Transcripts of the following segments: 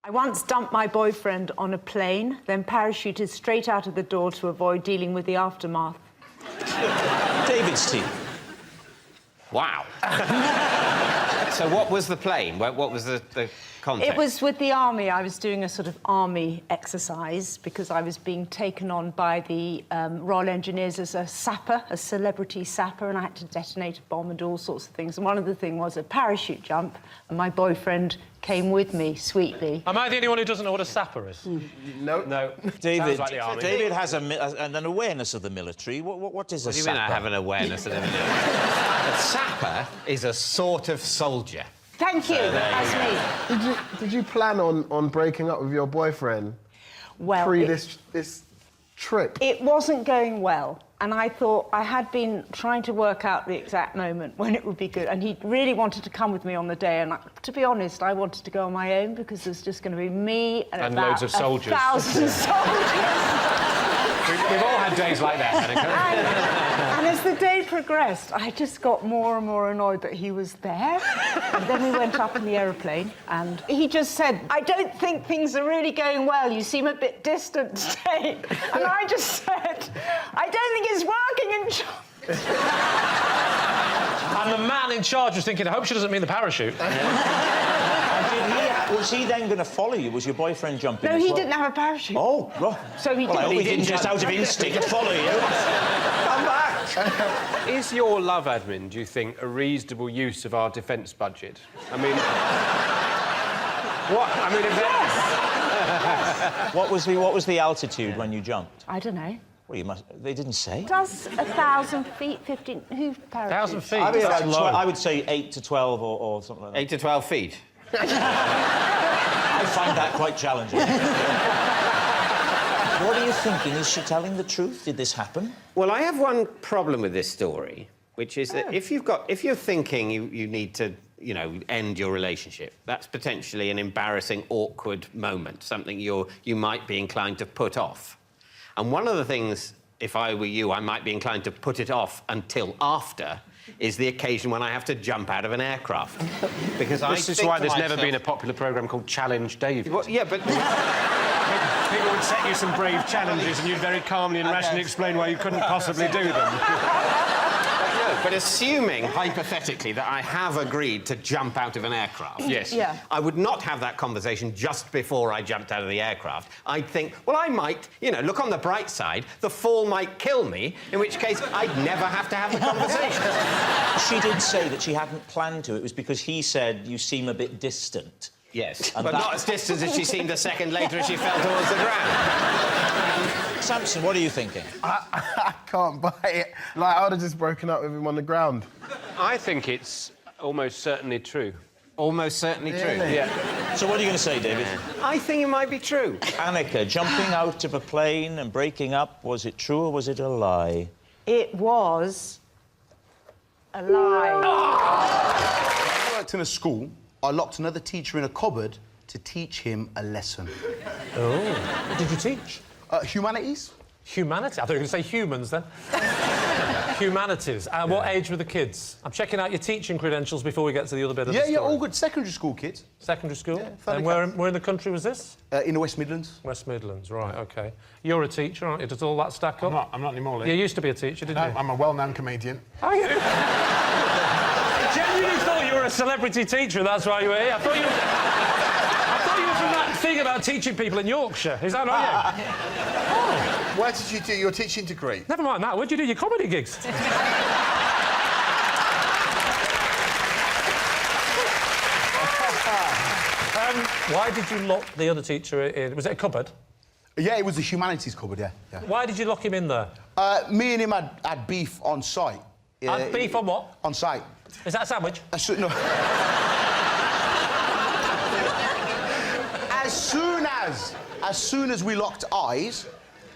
I once dumped my boyfriend on a plane, then parachuted straight out of the door to avoid dealing with the aftermath. David's team. Wow. So what was the plane? What was the context? It was with the army. I was doing a sort of army exercise because I was being taken on by the Royal Engineers as a sapper, a celebrity sapper, and I had to detonate a bomb and all sorts of things. And one of the things was a parachute jump, and my boyfriend came with me sweetly. Am I the only one who doesn't know what a sapper is? No. David, like the army. David has an awareness of the military. What is a sapper? What do you mean I have an awareness of the military? A sapper is a sort of soldier. Thank you, that's me. Did you plan on breaking up with your boyfriend Well, this trip? It wasn't going well, and I thought I had been trying to work out the exact moment when it would be good, and he really wanted to come with me on the day, and to be honest, I wanted to go on my own because there's just going to be me and about loads of soldiers. 1,000 soldiers. We've all had days like that, Annika. And as the day progressed, I just got more and more annoyed that he was there. And then we went up in the aeroplane, and he just said, "I don't think things are really going well. You seem a bit distant today." And I just said, "I don't think it's working in And the man in charge was thinking, I hope she doesn't mean the parachute. Was he then going to follow you? Was your boyfriend jumping No, as he well? didn't have a parachute. Oh, well. So he Well, I hope didn't. he didn't just out of instinct follow you. Come back. Is your love admin, do you think, a reasonable use of our defence budget? I mean... what? I mean, if What was the altitude when you jumped? I don't know. Well, they didn't say. Does 1,000 feet, 15... Who parachutes? 1,000 feet? I mean, That's low. I would say 8 to 12 or something like that. 8 to 12 feet. I find that quite challenging. What are you thinking? Is she telling the truth? Did this happen? Well, I have one problem with this story, which is that if you're thinking you need to, you know, end your relationship, that's potentially an embarrassing, awkward moment, something you might be inclined to put off. And one of the things, if I were you, I might be inclined to put it off until after, is the occasion when I have to jump out of an aircraft. Because this is why there's never been a popular programme called Challenge David. Well, yeah, but... People would set you some brave challenges and you'd very calmly and rationally explain why you couldn't possibly do them. But assuming, hypothetically, that I have agreed to jump out of an aircraft... Yes. Yeah. I would not have that conversation just before I jumped out of the aircraft. I'd think, well, I might, you know, look on the bright side, the fall might kill me, in which case I'd never have to have the conversation. She did say that she hadn't planned to. It was because he said, you seem a bit distant. Yes, And but not as distant as she seemed a second later as she fell towards the ground. Samson, what are you thinking? I can't buy it. Like, I would have just broken up with him on the ground. I think it's almost certainly true. Almost certainly true. Yeah. So what are you going to say, David? I think it might be true. Annika, jumping out of a plane and breaking up, was it true or was it a lie? It was a lie. I worked in a school. I locked another teacher in a cupboard to teach him a lesson. Oh. What did you teach? Humanities. Humanity? I thought you were going to say humans, then. Humanities. What age were the kids? I'm checking out your teaching credentials before we get to the other bit of the story. Yeah, all good. Secondary school kids. Secondary school? Yeah, and where in the country was this? In the West Midlands. West Midlands, right, OK. You're a teacher, aren't you? Does all that stack up? I'm not anymore, Lee. You used to be a teacher, didn't you? I'm a well-known comedian. Are you? I genuinely thought you were a celebrity teacher and that's why you were here. I thought you were from that thing about teaching people in Yorkshire. Is that not you? Oh. Where did you do your teaching degree? Never mind that. Where'd you do your comedy gigs? Why did you lock the other teacher in? Was it a cupboard? Yeah, it was the humanities cupboard, yeah. Why did you lock him in there? Me and him had beef on site. Had beef on what? On site. Is that a sandwich? No. As soon as we locked eyes,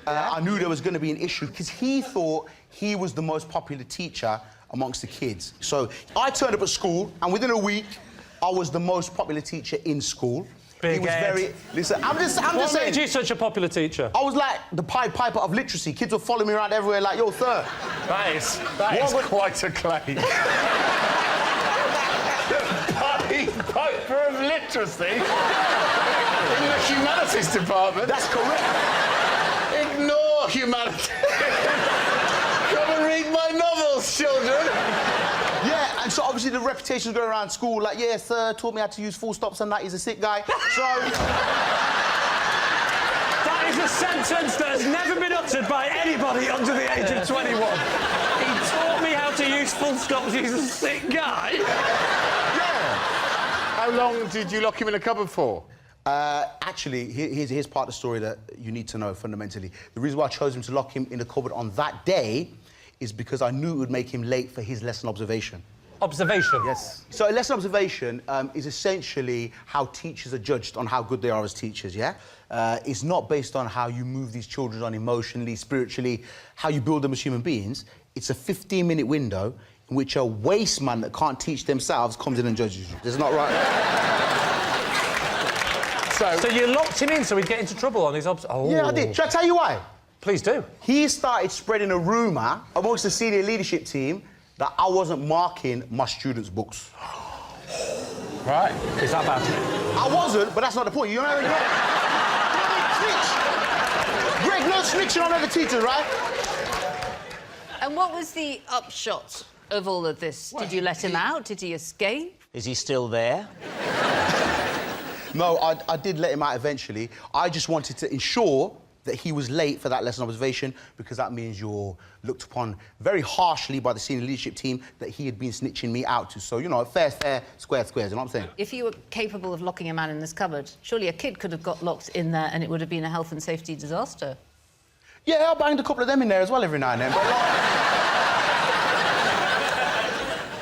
I knew there was going to be an issue because he thought he was the most popular teacher amongst the kids. So I turned up at school, and within a week, I was the most popular teacher in school. Big he was head. very... Listen, I'm just What saying... made you such a popular teacher? I was like the Pied Piper of literacy. Kids would follow me around everywhere like, yo, sir. That is quite a claim. Pied Piper of literacy? humanities department. That's correct. Ignore humanities. Come and read my novels, children. Yeah, and so obviously the reputation's going around school, like, yeah, sir, taught me how to use full stops and that, he's a sick guy. So... That is a sentence that has never been uttered by anybody under the age of 21. He taught me how to use full stops. He's a sick guy. Yeah. How long did you lock him in a cupboard for? Actually, here's part of the story that you need to know fundamentally. The reason why I chose him to lock him in the cupboard on that day is because I knew it would make him late for his lesson observation. Observation? Yes. So a lesson observation is essentially how teachers are judged on how good they are as teachers, yeah? It's not based on how you move these children on emotionally, spiritually, how you build them as human beings. It's a 15-minute window in which a waste man that can't teach themselves comes in and judges you. That's not right. So you locked him in so he'd get into trouble on his Oh. Yeah, I did. Should I tell you why? Please do. He started spreading a rumour amongst the senior leadership team that I wasn't marking my students' books. Right. Is that bad? I wasn't, but that's not the point. You know, snitch. Greg, no snitching on other teachers, right? And what was the upshot of all of this? Did you let him out? Did he escape? Is he still there? No, I did let him out eventually. I just wanted to ensure that he was late for that lesson observation because that means you're looked upon very harshly by the senior leadership team that he had been snitching me out to. So, you know, fair, square, squares, you know what I'm saying? If you were capable of locking a man in this cupboard, surely a kid could have got locked in there and it would have been a health and safety disaster. Yeah, I banged a couple of them in there as well every now and then, but...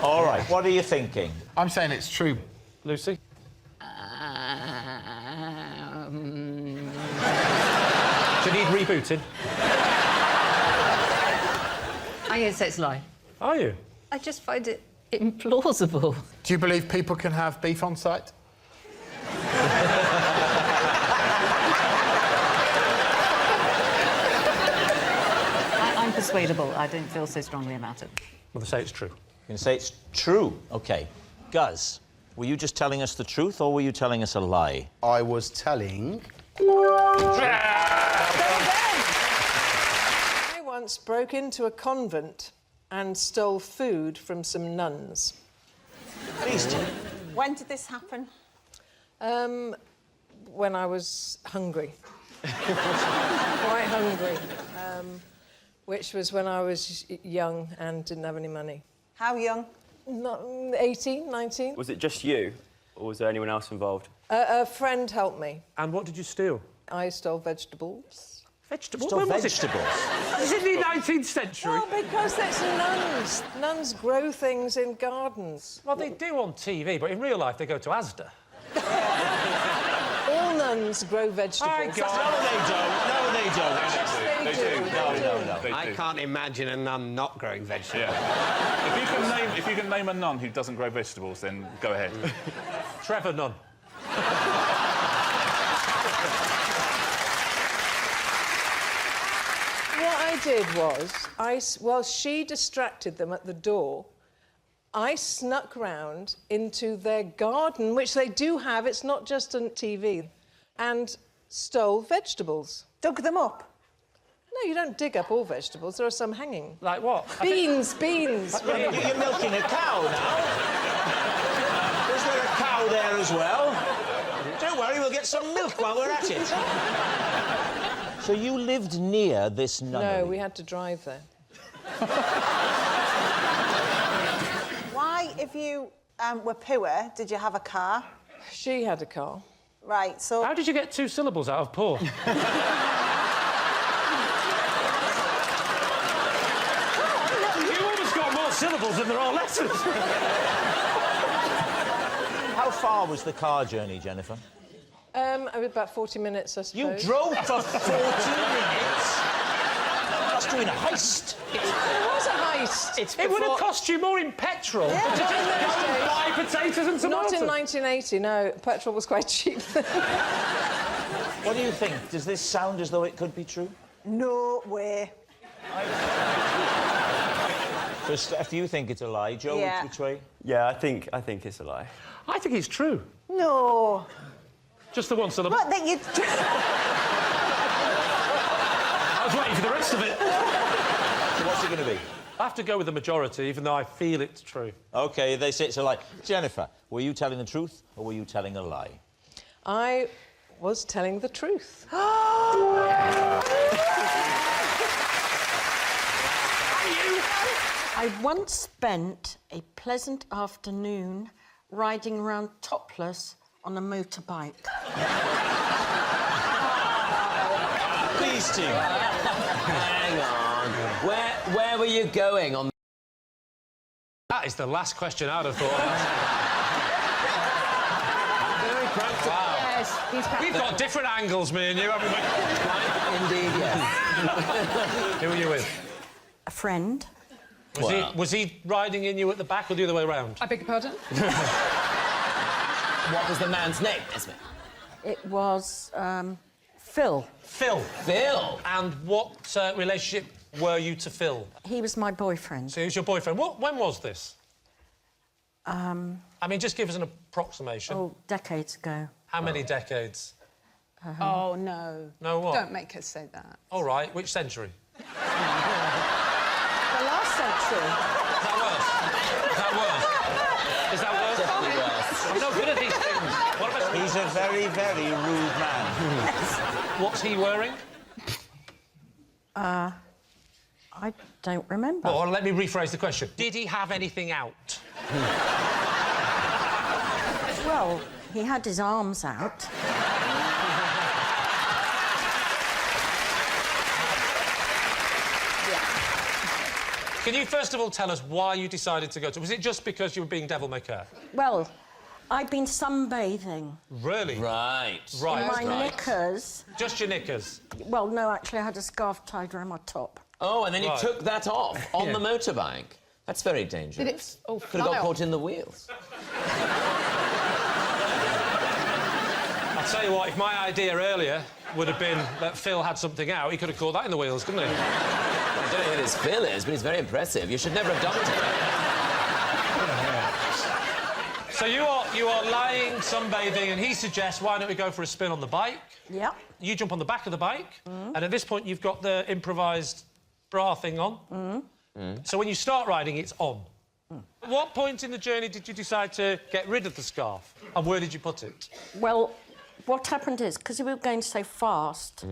All right, what are you thinking? I'm saying it's true. Lucy? Do you need rebooting? I'm going to say it's a lie. Are you? I just find it implausible. Do you believe people can have beef on site? I'm persuadable. I don't feel so strongly about it. Well, they say it's true. You can say it's true. OK. Guz, were you just telling us the truth or were you telling us a lie? I was telling... I once broke into a convent and stole food from some nuns. Please do. When did this happen? When I was hungry. Quite hungry. Which was when I was young and didn't have any money. How young? Not 18, 19. Was it just you, or was there anyone else involved? A friend helped me. And what did you steal? I stole vegetables. Vegetables? Stole When was it? vegetables? Is it the 19th century? Well, because it's nuns. Nuns grow things in gardens. Well, they do on TV, but in real life they go to Asda. All nuns grow vegetables. I got No, they don't. No, they don't. Yes, they do. No. I can't imagine a nun not growing vegetables. Yeah. If you can name a nun who doesn't grow vegetables, then go ahead. Trevor Nunn. What I did was, while she distracted them at the door, I snuck round into their garden, which they do have, it's not just on TV, and stole vegetables. Dug them up? No, you don't dig up all vegetables. There are some hanging. Like what? Beans. You're milking a cow now. Is there a cow there as well? Don't worry, we'll get some milk while we're at it. So you lived near this nunnery? No, we had to drive there. Why, if you were poor, did you have a car? She had a car. Right, so... How did you get 2 syllables out of poor? You almost got more syllables than there are letters. How far was the car journey, Jennifer? About 40 minutes, I suppose. You drove for 40 minutes? That's doing a heist. It was a heist. It would have cost you more in petrol Yeah, to just in those go and days. buy potatoes and tomatoes. Not in 1980, no. Petrol was quite cheap then. What do you think? Does this sound as though it could be true? No way. So, Steph, you think it's a lie. Joe, Yeah. Yeah, I think it's a lie. I think it's true. No. Just the one syllable. What, that you... I was waiting for the rest of it. So what's it going to be? I have to go with the majority, even though I feel it's true. OK, they say it's a lie. Jennifer, were you telling the truth or were you telling a lie? I was telling the truth. I once spent a pleasant afternoon riding around topless on a motorbike. Please, team. Hang on. Where were you going on? That is the last question I'd have thought of. Very practical. Wow. Yes, he's We've got different angles, me and you, haven't we? Indeed, yes. Who were you with? A friend. Was he riding in you at the back or the other way around? I beg your pardon? What was the man's name, Esme? It was, Phil. Phil. Phil. And what relationship were you to Phil? He was my boyfriend. So he was your boyfriend. When was this? I mean, just give us an approximation. Oh, decades ago. How many decades? Oh, no. No what? Don't make us say that. All right, which century? The last century. Is that worse? Is that worse? Definitely worse. I'm not good at these things. What about... He's a very, very rude man. What's he wearing? I don't remember. Or let me rephrase the question. Did he have anything out? Well, he had his arms out. Can you first of all tell us why you decided to go to... Was it just because you were being devil-may-care? Well, I'd been sunbathing. Really? Right. Right. In my knickers. Just your knickers? Well, no, actually, I had a scarf tied around my top. Oh, and then you Right. took that off on the motorbike. That's very dangerous. Did it... Oh, Could have got caught in the wheels. I'll tell you what, if my idea earlier would have been that Phil had something out, he could have caught that in the wheels, couldn't he? I don't know who this Phil is, but he's very impressive. You should never have done it. So you are lying, sunbathing, and he suggests, why don't we go for a spin on the bike? Yeah. You jump on the back of the bike, and at this point you've got the improvised bra thing on. So when you start riding, it's on. At what point in the journey did you decide to get rid of the scarf? And where did you put it? Well, what happened is, because we were going so fast,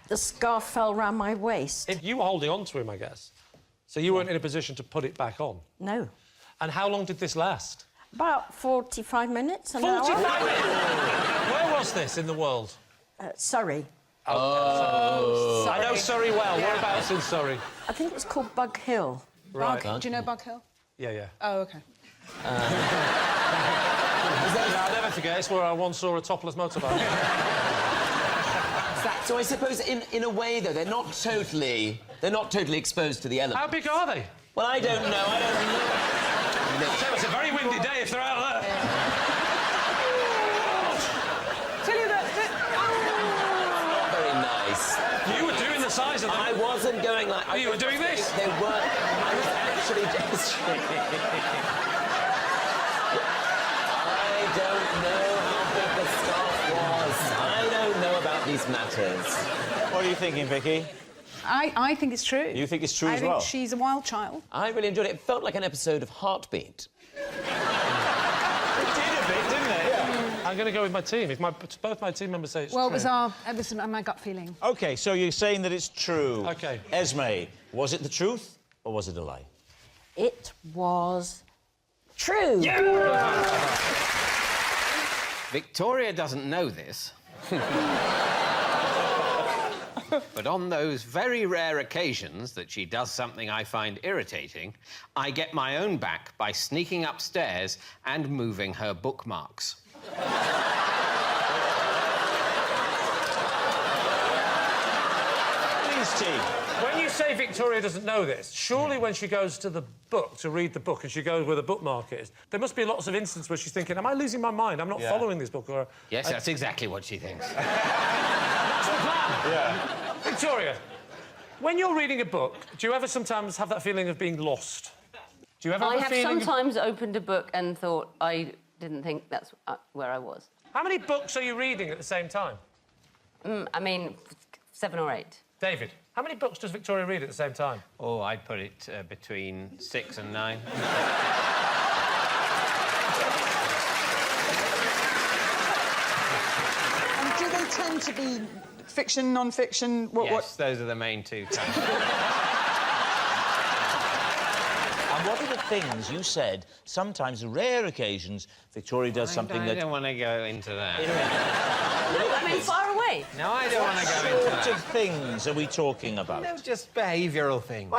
the scarf fell round my waist. You were holding on to him, I guess. So you weren't in a position to put it back on? No. And how long did this last? About 45 minutes, an 45 hour. minutes? Where was this in the world? Surrey. Oh. I know Surrey well. Whereabouts in Surrey? I think it was called Bug Hill. Right. Do you know Bug Hill? Yeah, yeah. Oh, OK. I'll never forget, it's where I once saw a topless motorbike. So I suppose, in a way, though, they're not totally exposed to the elements. How big are they? Well, I don't know. So it's a very windy day if they're out there. Tell you that... Not very nice. You were doing the size of them. I wasn't going like... Oh, you were doing this? They weren't... I was actually just... I don't know how big the scarf was. I don't know about these matters. What are you thinking, Vicky? I think it's true. You think it's true as well? I think she's a wild child. I really enjoyed it. It felt like an episode of Heartbeat. It did a bit, didn't it? Yeah. I'm going to go with my team. If both my team members say it's Well, true. it was my gut feeling. OK, so you're saying that it's true. OK. Esme, was it the truth or was it a lie? It was true. Victoria doesn't know this. But on those very rare occasions that she does something I find irritating, I get my own back by sneaking upstairs and moving her bookmarks. Please, team. When you say Victoria doesn't know this, surely when she goes to the book to read the book and she goes where the bookmark is, there must be lots of instances where she's thinking, am I losing my mind? I'm not following this book. Or Yes, that's exactly what she thinks. That's the plan. Yeah. Victoria, when you're reading a book, do you ever sometimes have that feeling of being lost? Do you ever have I a have feeling sometimes opened a book and thought I didn't think that's where I was. How many books are you reading at the same time? I mean, 7 or 8. David, how many books does Victoria read at the same time? Oh, I'd put it between 6 and 9. And do they tend to be fiction, non-fiction? Yes, those are the main two. And what are the things you said, sometimes rare occasions, Victoria does something that... I don't want to go into that. I mean, far away. No, I don't want to go into that. What sort of things are we talking about? No, just behavioural things.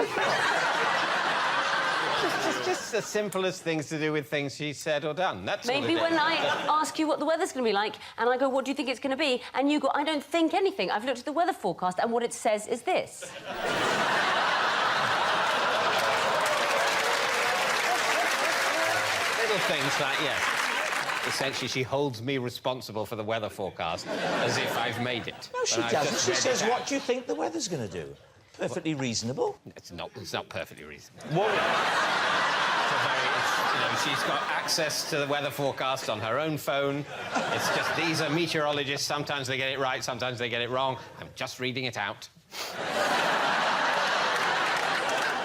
just as simple as things to do with things she said or done. That's all Maybe it is. when I ask you what the weather's going to be like, and I go, what do you think it's going to be? And you go, I don't think anything. I've looked at the weather forecast, and what it says is this. Little things like, yes. Essentially, she holds me responsible for the weather forecast, as if I've made it. No, she doesn't. She says, what do you think the weather's going to do? Perfectly reasonable. It's not perfectly reasonable. What? She's got access to the weather forecast on her own phone. It's just, these are meteorologists. Sometimes they get it right, sometimes they get it wrong. I'm just reading it out.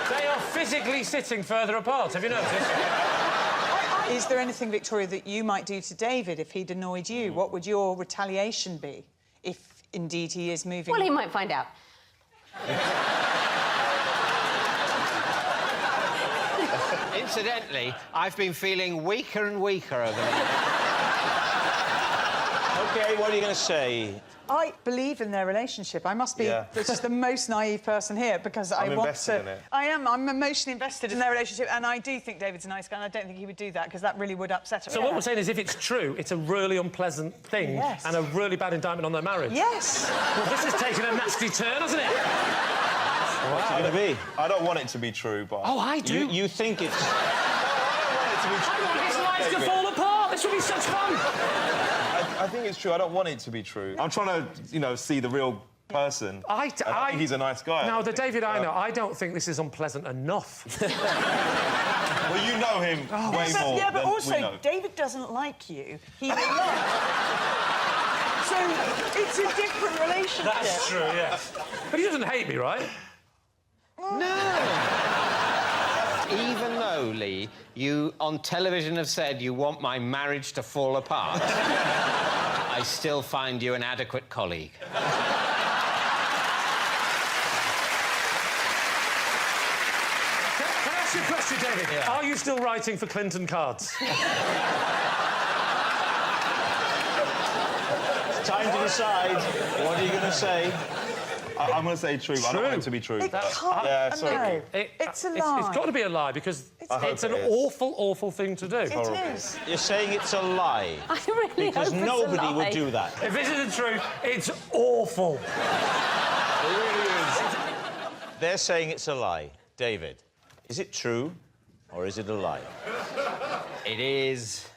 They are physically sitting further apart, have you noticed? Is there anything, Victoria, that you might do to David if he'd annoyed you? What would your retaliation be if, indeed, he is moving... Well, he might find out. Incidentally, I've been feeling weaker and weaker over the OK, what are you going to say? I believe in their relationship. I must be just the most naive person here because I want invested in it. I am. I'm emotionally invested in their relationship, and I do think David's a nice guy, and I don't think he would do that because that really would upset her. So what we're saying is, if it's true, it's a really unpleasant thing and a really bad indictment on their marriage. Yes. Well, this has taken a nasty turn, hasn't it? What's it going to be? I don't want it to be true, but... Oh, I do. You think it's... I want his life to fall apart. This would be such fun. I think it's true. I don't want it to be true. I'm trying to, see the real person. I think he's a nice guy. No, the David I know, I don't think this is unpleasant enough. Well, you know him way more Yeah, but than also, we know. David doesn't like you. He will not. So it's a different relationship. That's true, yeah. But he doesn't hate me, right? No. Even though, Lee, you on television have said you want my marriage to fall apart, I still find you an adequate colleague. Can I ask you a question, David? Yeah. Are you still writing for Clinton cards? It's time to decide. What are you going to say? I'm going to say true, but I don't want it to be true. It can't. Yeah, sorry. No. It's a lie. It's got to be a lie because it's an awful, awful thing to do. It is. You're saying it's a lie. I really Because hope it's a nobody lie. would do that. If this is the truth, it's awful. It really is. They're saying it's a lie. David, is it true or is it a lie? It is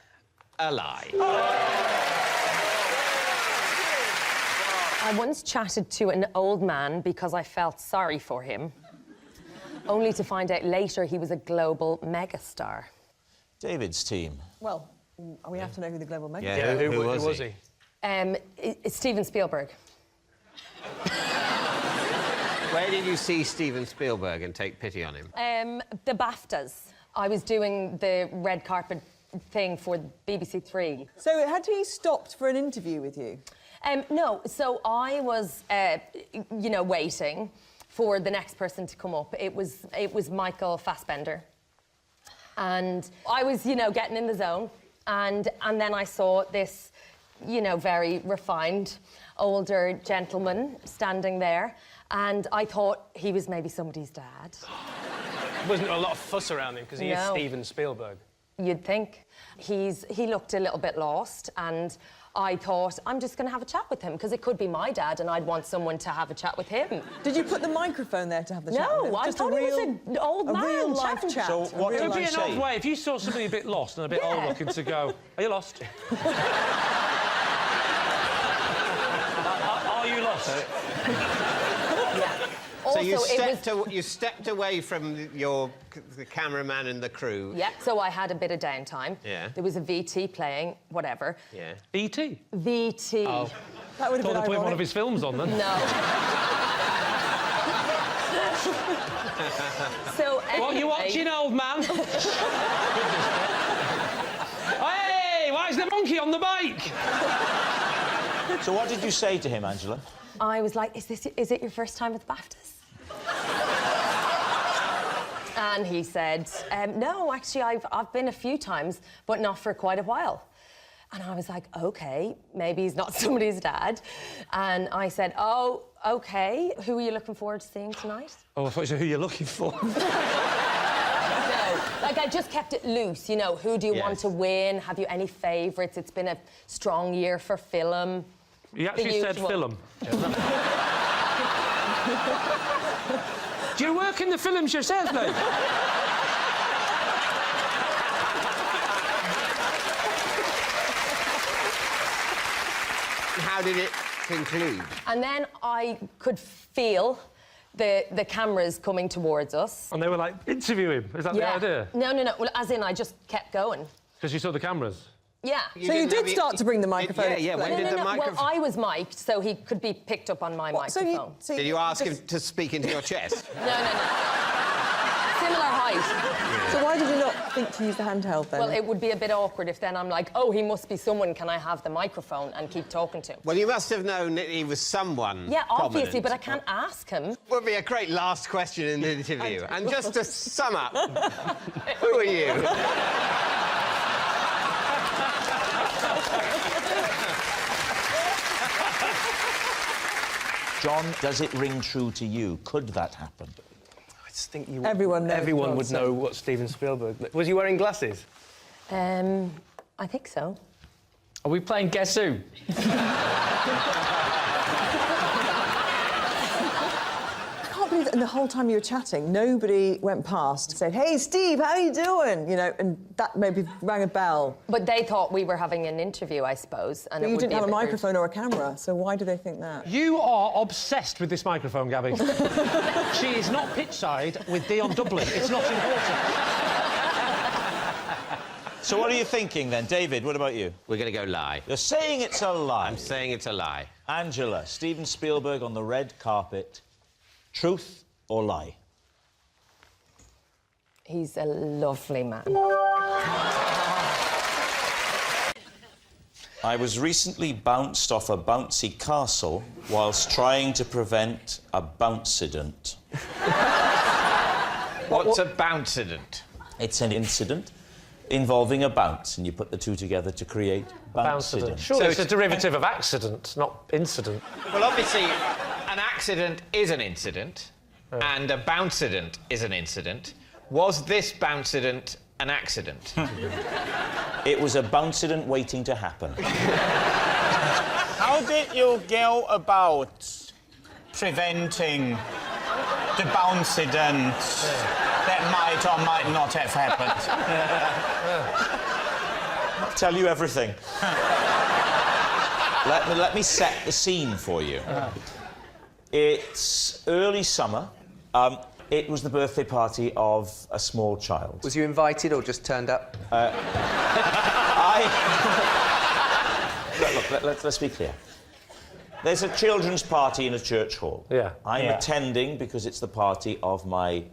a lie. I once chatted to an old man because I felt sorry for him, only to find out later he was a global megastar. David's team. Well, we have to know who the global mega Yeah, who was he? It's Steven Spielberg. Where did you see Steven Spielberg and take pity on him? The BAFTAs. I was doing the red carpet thing for BBC Three. So had he stopped for an interview with you? No, so I was, waiting for the next person to come up. It was Michael Fassbender. And I was, getting in the zone. And then I saw this, very refined, older gentleman standing there. And I thought he was maybe somebody's dad. Wasn't a lot of fuss around him because he is No. Steven Spielberg. You'd think. He looked a little bit lost, and I thought, I'm just going to have a chat with him, because it could be my dad, and I'd want someone to have a chat with him. Did you put the microphone there to have the chat with him? No, I thought he was an old man. real life chatting. chat. So what It did would be you an say? odd way if you saw somebody a bit lost and a bit old looking to go, are you lost? Are you lost? Yeah. Also, you stepped away from the cameraman and the crew. Yeah, so I had a bit of downtime. Yeah. There was a VT playing, whatever. Yeah. E.T.? VT. Oh. That would have Thought been they put one ironic. of his films on then. No. So anyway... What are you watching, old man? Hey, why is the monkey on the bike? So what did you say to him, Angela? I was like, is it your first time at the BAFTAs? And he said, no, actually, I've been a few times, but not for quite a while. And I was like, OK, maybe he's not somebody's dad. And I said, oh, OK, who are you looking forward to seeing tonight? Oh, I thought you said who you're looking for. No, like, I just kept it loose, you know, who do you want to win? Have you any favourites? It's been a strong year for film. You actually said film. Do you work in the films yourself, mate? How did it conclude? And then I could feel the cameras coming towards us. And they were like, interview him. Is that the idea? No. Well, as in, I just kept going. Because you saw the cameras? Yeah. So you did start to bring the microphone into play? When did the microphone... Well, I was mic'd, so he could be picked up on my microphone. Did you ask him to speak into your chest? No. Similar height. So why did you not think to use the handheld then? Well, it would be a bit awkward if then I'm like, oh, he must be someone, can I have the microphone and keep talking to him? Well, you must have known that he was someone Yeah, obviously, prominent. but I can't ask him. Would be a great last question in the interview. And just to sum up, who are you? John, does it ring true to you? Could that happen? I just think everyone would know what Steven Spielberg... Was he wearing glasses? I think so. Are we playing Guess Who? I can't believe that in the whole time you were chatting, nobody went past and said, hey, Steve, how you doing? You know, and that maybe rang a bell. But they thought we were having an interview, I suppose. And But you didn't have a bit microphone or a camera, so why do they think that? You are obsessed with this microphone, Gabby. She is not pitch side with Dion Dublin. It's not important. So what are you thinking, then? David, what about you? We're going to go lie. You're saying it's a lie. I'm saying it's a lie. Angela, Steven Spielberg on the red carpet. Truth or lie? He's a lovely man. I was recently bounced off a bouncy castle whilst trying to prevent a bouncident. What's a bouncident? It's an incident involving a bounce, and you put the two together to create bouncident. Surely it's a derivative of accident, not incident. Well, obviously, an accident is an incident, and a bouncident is an incident. Was this bouncident an accident? It was a bouncident waiting to happen. How did you go about preventing the bouncident that might or might not have happened? I'll tell you everything. Let me set the scene for you. It's early summer. It was the birthday party of a small child. Was you invited or just turned up? Look, let's be clear. There's a children's party in a church hall. Yeah. I'm attending because it's the party of my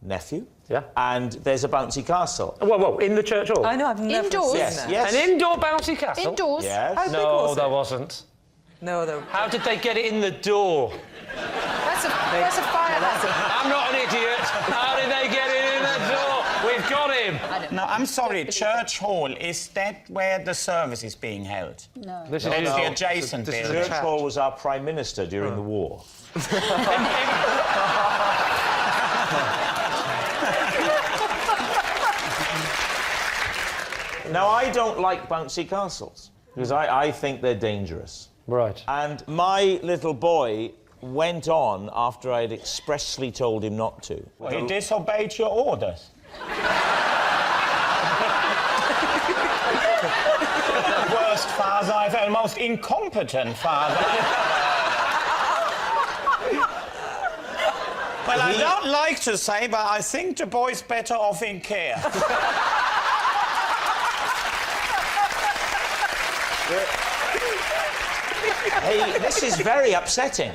nephew. Yeah. And there's a bouncy castle. Whoa, in the church hall? I know, I've never Indoors? seen Yes, that. yes. An indoor bouncy castle? Indoors? Yes. How big No, was there it? wasn't. No, there... How did they get it in the door? That's a fire hazard. I'm not an idiot. How did they get it in the door? We've got him. No, I'm sorry, church hall, is that where the service is being held? No. This It's the adjacent Church building. hall was our Prime Minister during the war. Now, I don't like bouncy castles, because I think they're dangerous. Right. And my little boy went on after I'd expressly told him not to. Well, he disobeyed your orders. Worst father I've had, most incompetent father. Well, I don't like to say, but I think the boy's better off in care. Hey, this is very upsetting.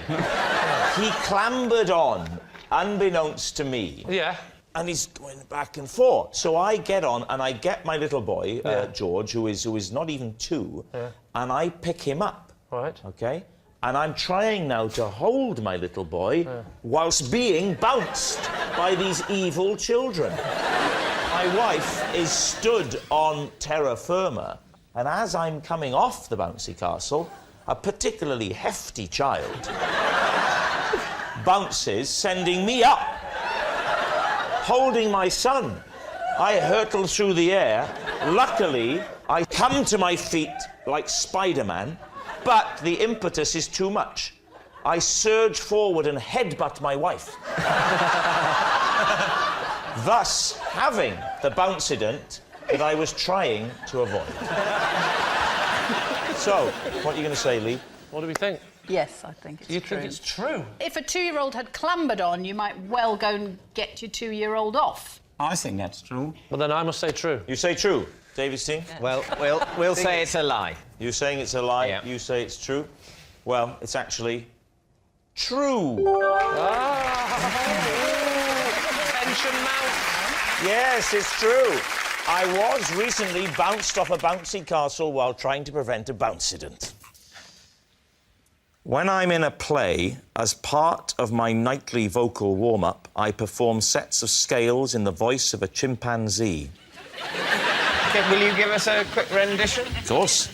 He clambered on, unbeknownst to me. Yeah. And he's going back and forth. So I get on and I get my little boy, George, who is not even 2, and I pick him up. Right. OK? And I'm trying now to hold my little boy whilst being bounced by these evil children. My wife is stood on terra firma, and as I'm coming off the bouncy castle, a particularly hefty child bounces, sending me up. Holding my son, I hurtle through the air. Luckily, I come to my feet like Spider-Man, but the impetus is too much. I surge forward and headbutt my wife. Thus, having the bouncident that I was trying to avoid. So, what are you going to say, Lee? What do we think? Yes, I think it's true. You think it's true? If a 2-year-old had clambered on, you might well go and get your 2-year-old off. I think that's true. Well, then I must say true. You say true. David Steen? Well, we'll say it's a lie. You're saying it's a lie, Yeah. You say it's true. Well, it's actually true. Tension mount. Yes, it's true. I was recently bounced off a bouncy castle while trying to prevent a bouncident. When I'm in a play, as part of my nightly vocal warm-up, I perform sets of scales in the voice of a chimpanzee. Okay, will you give us a quick rendition? Of course.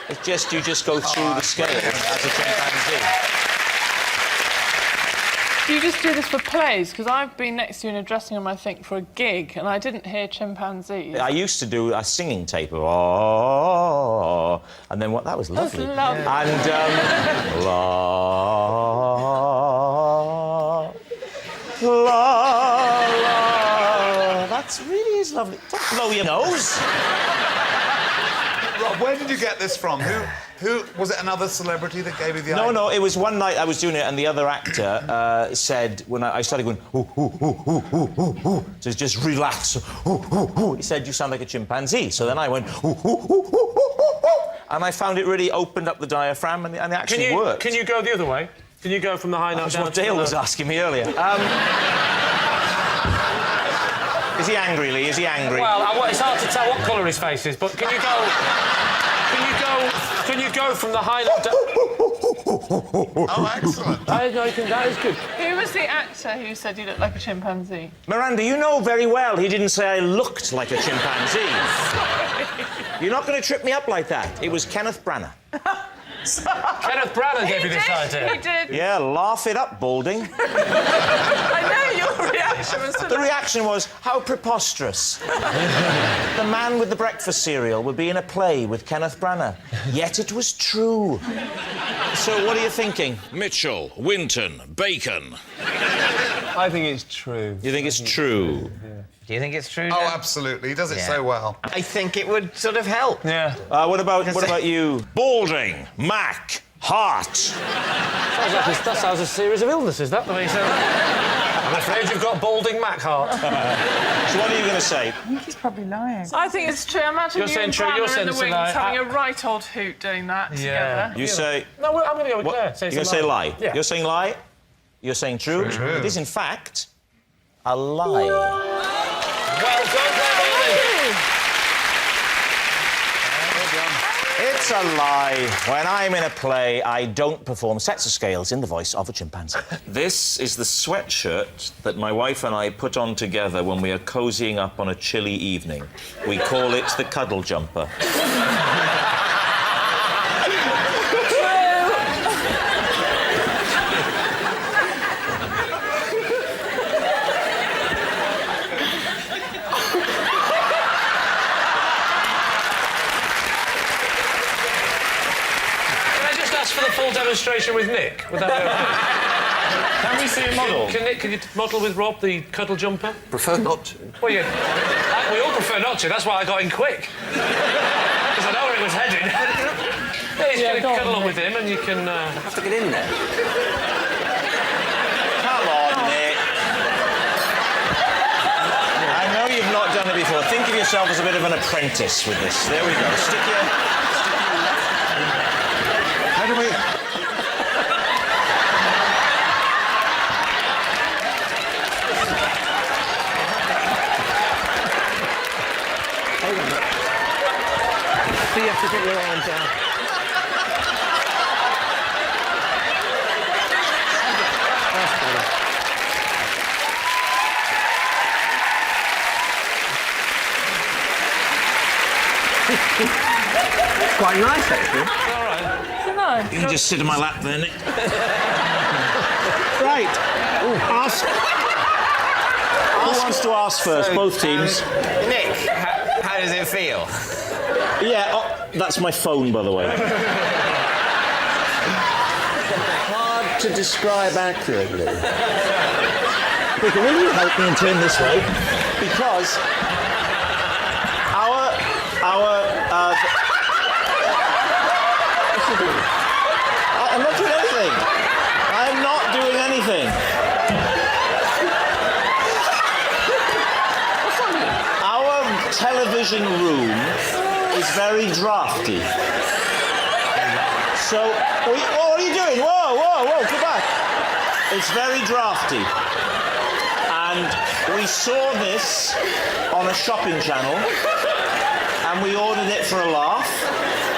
It's just, you just go through the scales as a chimpanzee. Do you just do this for plays? Because I've been next to you in a dressing room, I think, for a gig, and I didn't hear chimpanzees. I used to do a singing tape of oh, and then what? That was lovely. That's lovely. And la. That really is lovely. Don't blow your nose. Rob, where did you get this from? Who was it? Another celebrity that gave you the idea? No, it was one night I was doing it, and the other actor said, when I started going, ooh, ooh, ooh, ooh, ooh, ooh, ooh, to just relax, ooh, ooh, ooh, he said, you sound like a chimpanzee. So then I went, ooh, ooh, ooh, ooh, ooh, ooh, and I found it really opened up the diaphragm, and it actually worked. Can you go the other way? Can you go from the high note down That's what Dale was asking me earlier. Is he angry, Lee? Is he angry? Well, it's hard to tell what colour his face is, but can you go... Can you go from the high note down... Oh, excellent. That is good. Who was the actor who said you looked like a chimpanzee? Miranda, you know very well he didn't say I looked like a chimpanzee. You're not going to trip me up like that. It was Kenneth Branagh. Kenneth Branagh gave you this idea. He did. Yeah, laugh it up, Balding. I know your reaction was... The reaction was, how preposterous. The man with the breakfast cereal would be in a play with Kenneth Branagh. Yet it was true. So what are you thinking? Mitchell, Winton, Bacon. I think it's true. You think it's true? Do you think it's true? Oh, absolutely. He does it so well. I think it would sort of help. Yeah. What about you? Balding, Mac, Hart. That sounds a series of illnesses, that the way you sound. I'm afraid you've got balding Mac heart. So what are you going to say? I think he's probably lying. I think it's true. Imagine You're you saying and true, you're Branagh in the saying wings lie. having a right old hoot doing that together. You say... No, I'm going to go with Claire. You're going to say lie? Yeah. You're saying lie? You're saying true? True. It is, in fact, a lie. Well done, It's a lie. When I'm in a play, I don't perform sets of scales in the voice of a chimpanzee. This is the sweatshirt that my wife and I put on together when we are cozying up on a chilly evening. We call it the cuddle jumper. For the full demonstration with Nick. Would that be okay? Can we see a model? Can you model with Rob the cuddle jumper? Prefer not to. Well, yeah. We all prefer not to. That's why I got in quick. Because I know where it was heading. Yeah, you can cuddle up with him and you can... have to get in there. Come on, Nick. I know you've not done it before. Think of yourself as a bit of an apprentice with this. There we go. Stick your... How do we... So you have to get your arm down. That's better. It's quite nice, actually. All right. You can just sit in my lap there, Nick. Right. Ask us to ask first, both teams. Nick, how does it feel? Yeah, that's my phone, by the way. Hard to describe accurately. Will you help me and turn this way? Because I'm not doing anything. I'm not doing anything. Our television room is very drafty. So, what are you doing? Whoa, come back. It's very drafty. And we saw this on a shopping channel, and we ordered it for a laugh.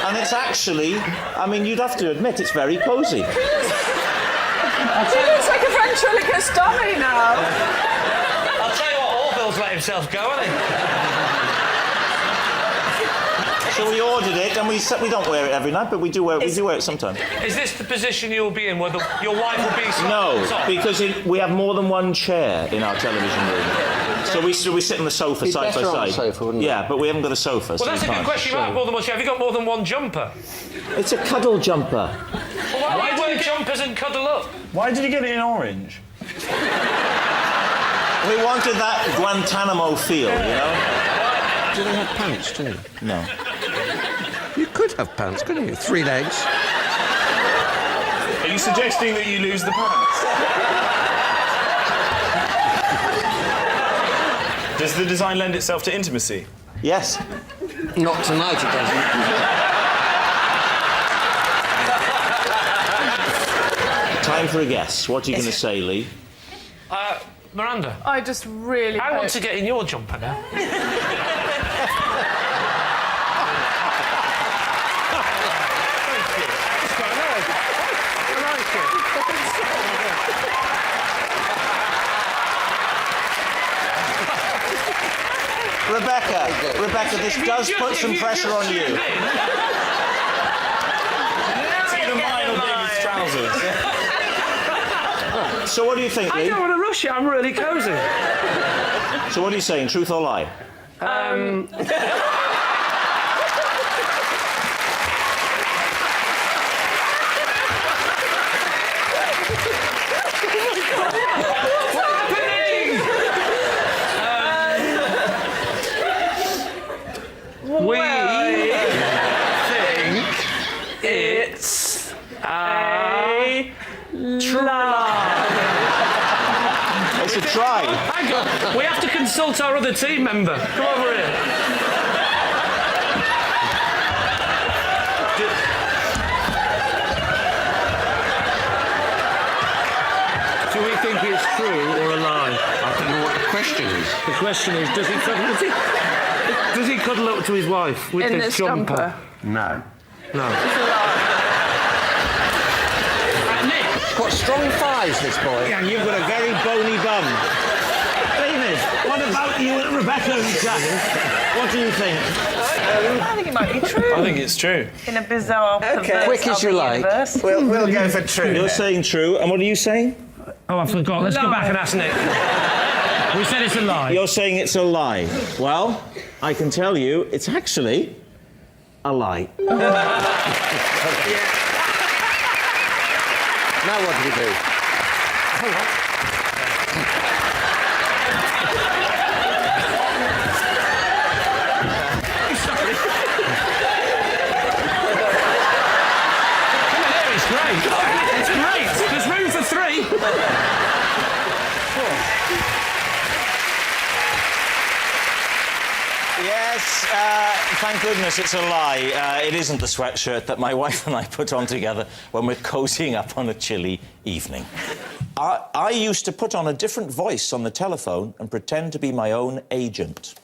And it's actually, I mean, you'd have to admit, it's very cosy. He looks like a ventriloquist dummy now. I'll tell you what, Orville's let himself go, hasn't he? So we ordered it, and we don't wear it every night, but we do wear it sometimes. Is this the position you'll be in, where your wife will be... No, because we have more than one chair in our television room. So we sit on the sofa side by side. On the sofa, wouldn't it? Yeah, but we haven't got a sofa. Well, that's a good question. You might have more than one chair. Have you got more than one jumper? It's a cuddle jumper. Well, why do you wear jumpers and cuddle up? Why did you get it in orange? We wanted that Guantanamo feel, you know? Do they have pants, too? No. You could have pants, couldn't you? 3 legs. Are you suggesting that you lose the pants? Does the design lend itself to intimacy? Yes. Not tonight, it doesn't. Time for a guess. What are you going to say, Lee? Miranda. I just really I want to get in your jumper now. Rebecca, this does put some pressure on you. See the mine on David's trousers. So what do you think, Lee? I don't want to rush it. I'm really cosy. So what are you saying, truth or lie? We think it's a try. It's a try. Hang on. We have to consult our other team member. Come over here. Do we think it's true or a lie? I don't know what the question is. The question is, does he cuddle up to his wife with In this this jumper? jumper? No. No. Nick, he's got strong thighs, this boy. Yeah, and you've got a very bony bum. David, what about you and Rebecca and Jack? What do you think? I think it might be true. I think it's true. In a bizarre, perverse Quick as you like. universe. We'll go for true. You're saying true, and what are you saying? Oh, I forgot. Let's go back and ask Nick. We said it's a lie. You're saying it's a lie. Well, I can tell you, it's actually a lie. Now what do we do? It's great. It's great. There's room for three. Yes, thank goodness it's a lie. It isn't the sweatshirt that my wife and I put on together when we're cozying up on a chilly evening. I used to put on a different voice on the telephone and pretend to be my own agent.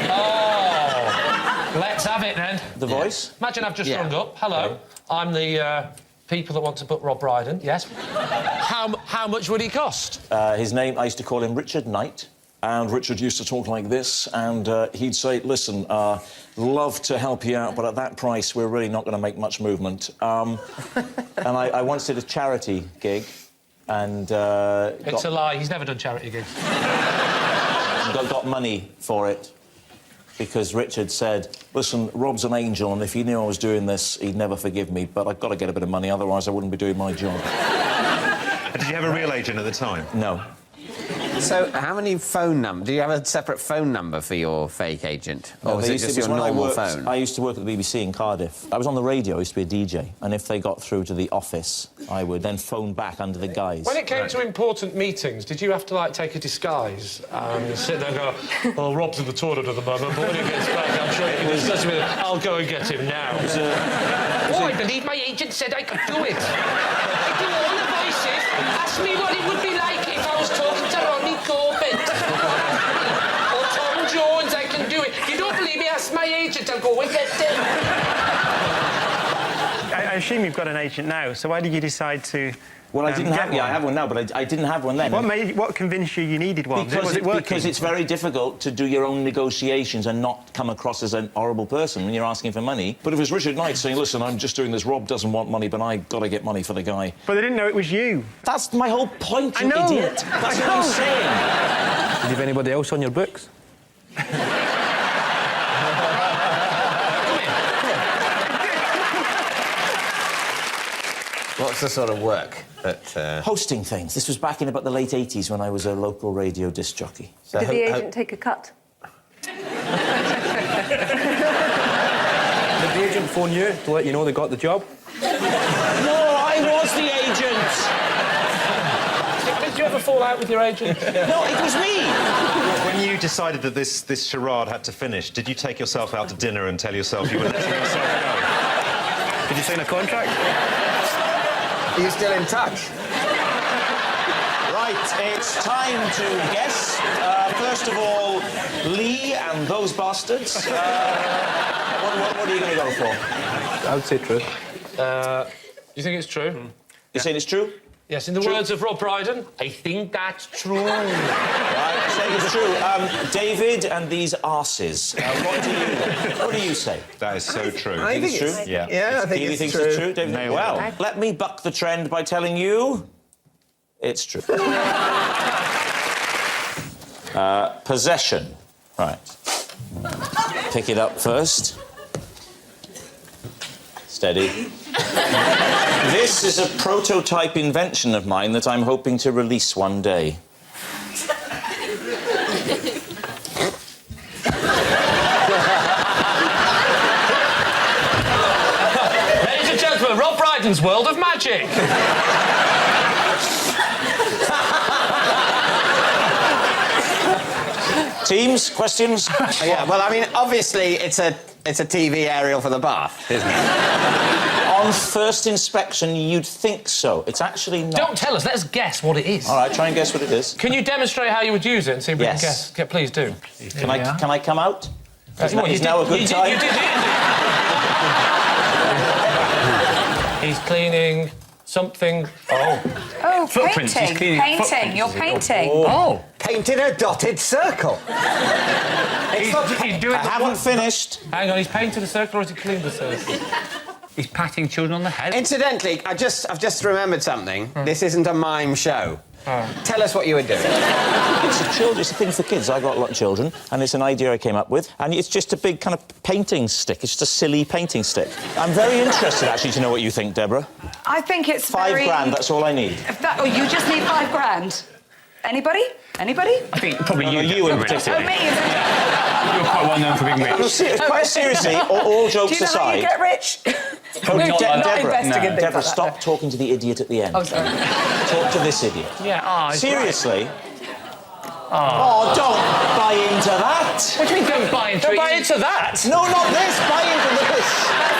Oh, let's have it then. The voice? Imagine I've just rung up. Hello, I'm the people that want to book Rob Brydon. Yes. How much would he cost? His name, I used to call him Richard Knight. And Richard used to talk like this, and he'd say, listen, love to help you out, but at that price, we're really not going to make much movement. And I once did a charity gig, and... It's a lie. He's never done charity gigs. got money for it, because Richard said, listen, Rob's an angel, and if he knew I was doing this, he'd never forgive me, but I've got to get a bit of money, otherwise I wouldn't be doing my job. Did you have a real agent at the time? No. So, how many phone numbers? Do you have a separate phone number for your fake agent? Or was it just your normal phone? I used to work at the BBC in Cardiff. I was on the radio, I used to be a DJ, and if they got through to the office, I would then phone back under the guise. When it came to important meetings, did you have to, like, take a disguise and sit there and go, well, Rob's in the toilet at the moment, but when he gets back, I'm sure he discuss with him. I'll go and get him now. I believe my agent said I could do it. I do all the voices. Ask me what it would be like if I was talking to Ronnie Corbett. Or Tom Jones, I can do it. You don't believe me? Ask my agent. I'll go and get him. I assume you've got an agent now, so why did you decide to... Well, I didn't have one. Yeah, I have one now, but I didn't have one then. What convinced you needed one? Because, was it working? Because it's very difficult to do your own negotiations and not come across as an horrible person when you're asking for money. But if it was Richard Knight saying, listen, I'm just doing this, Rob doesn't want money, but I've got to get money for the guy. But they didn't know it was you. That's my whole point, you idiot. That's what I'm saying. Did you have anybody else on your books? What's the sort of work that... Hosting things. This was back in about the late 80s when I was a local radio disc jockey. So did the agent take a cut? Did the agent phone you to let you know they got the job? No, I was the agent! Did you ever fall out with your agent? No, it was me! When you decided that this charade had to finish, did you take yourself out to dinner and tell yourself you were letting yourself go? Did you sign a contract? Are you still in touch? Right, it's time to guess. First of all, Lee and those bastards. What are you going to go for? I would say true. You think it's true? You're saying it's true? Yes, in the words of Rob Brydon, I think that's true. Right, saying it's true. David and these arses. What do you say? That is so true. I think it's true. Yeah, I think it's true. It's true. David? Well, let me buck the trend by telling you it's true. Possession. Right. Pick it up first. Steady. This is a prototype invention of mine that I'm hoping to release one day. Ladies and gentlemen, Rob Brydon's World of Magic. Teams, questions? Yeah, well, I mean, obviously, it's a TV aerial for the bath, isn't it? On first inspection, you'd think so. It's actually not. Don't tell us. Let us guess what it is. All right, try and guess what it is. Can you demonstrate how you would use it and see if we can Yes. guess? Please do. Can I come out? Is Well, now a good time? You did. He's cleaning something. Oh. Oh, Footprints. He's painting. cleaning Painting. footprints. You're painting. Oh, painted a dotted circle. He's doing I haven't finished. Hang on, he's painted a circle or has he cleaned the circle? He's patting children on the head. Incidentally, I've just remembered something. This isn't a mime show. Tell us what you were doing. It's a thing for kids. I got a lot of children, and it's an idea I came up with, and it's just a big kind of painting stick. It's just a silly painting stick. I'm very interested, actually, to know what you think, Deborah. I think it's £5 grand, that's all I need. You just need £5 grand. Anybody? Anybody? I think probably you in particular. Oh, me? You're quite well known for being rich. Quite seriously, all jokes aside... Do you know how you get rich? Deborah, stop talking to the idiot at the end. Oh, sorry. Talk to this idiot. Yeah, seriously? Oh, don't buy into that. What do you mean don't buy into it? Don't buy into that? No, not this. Buy into this.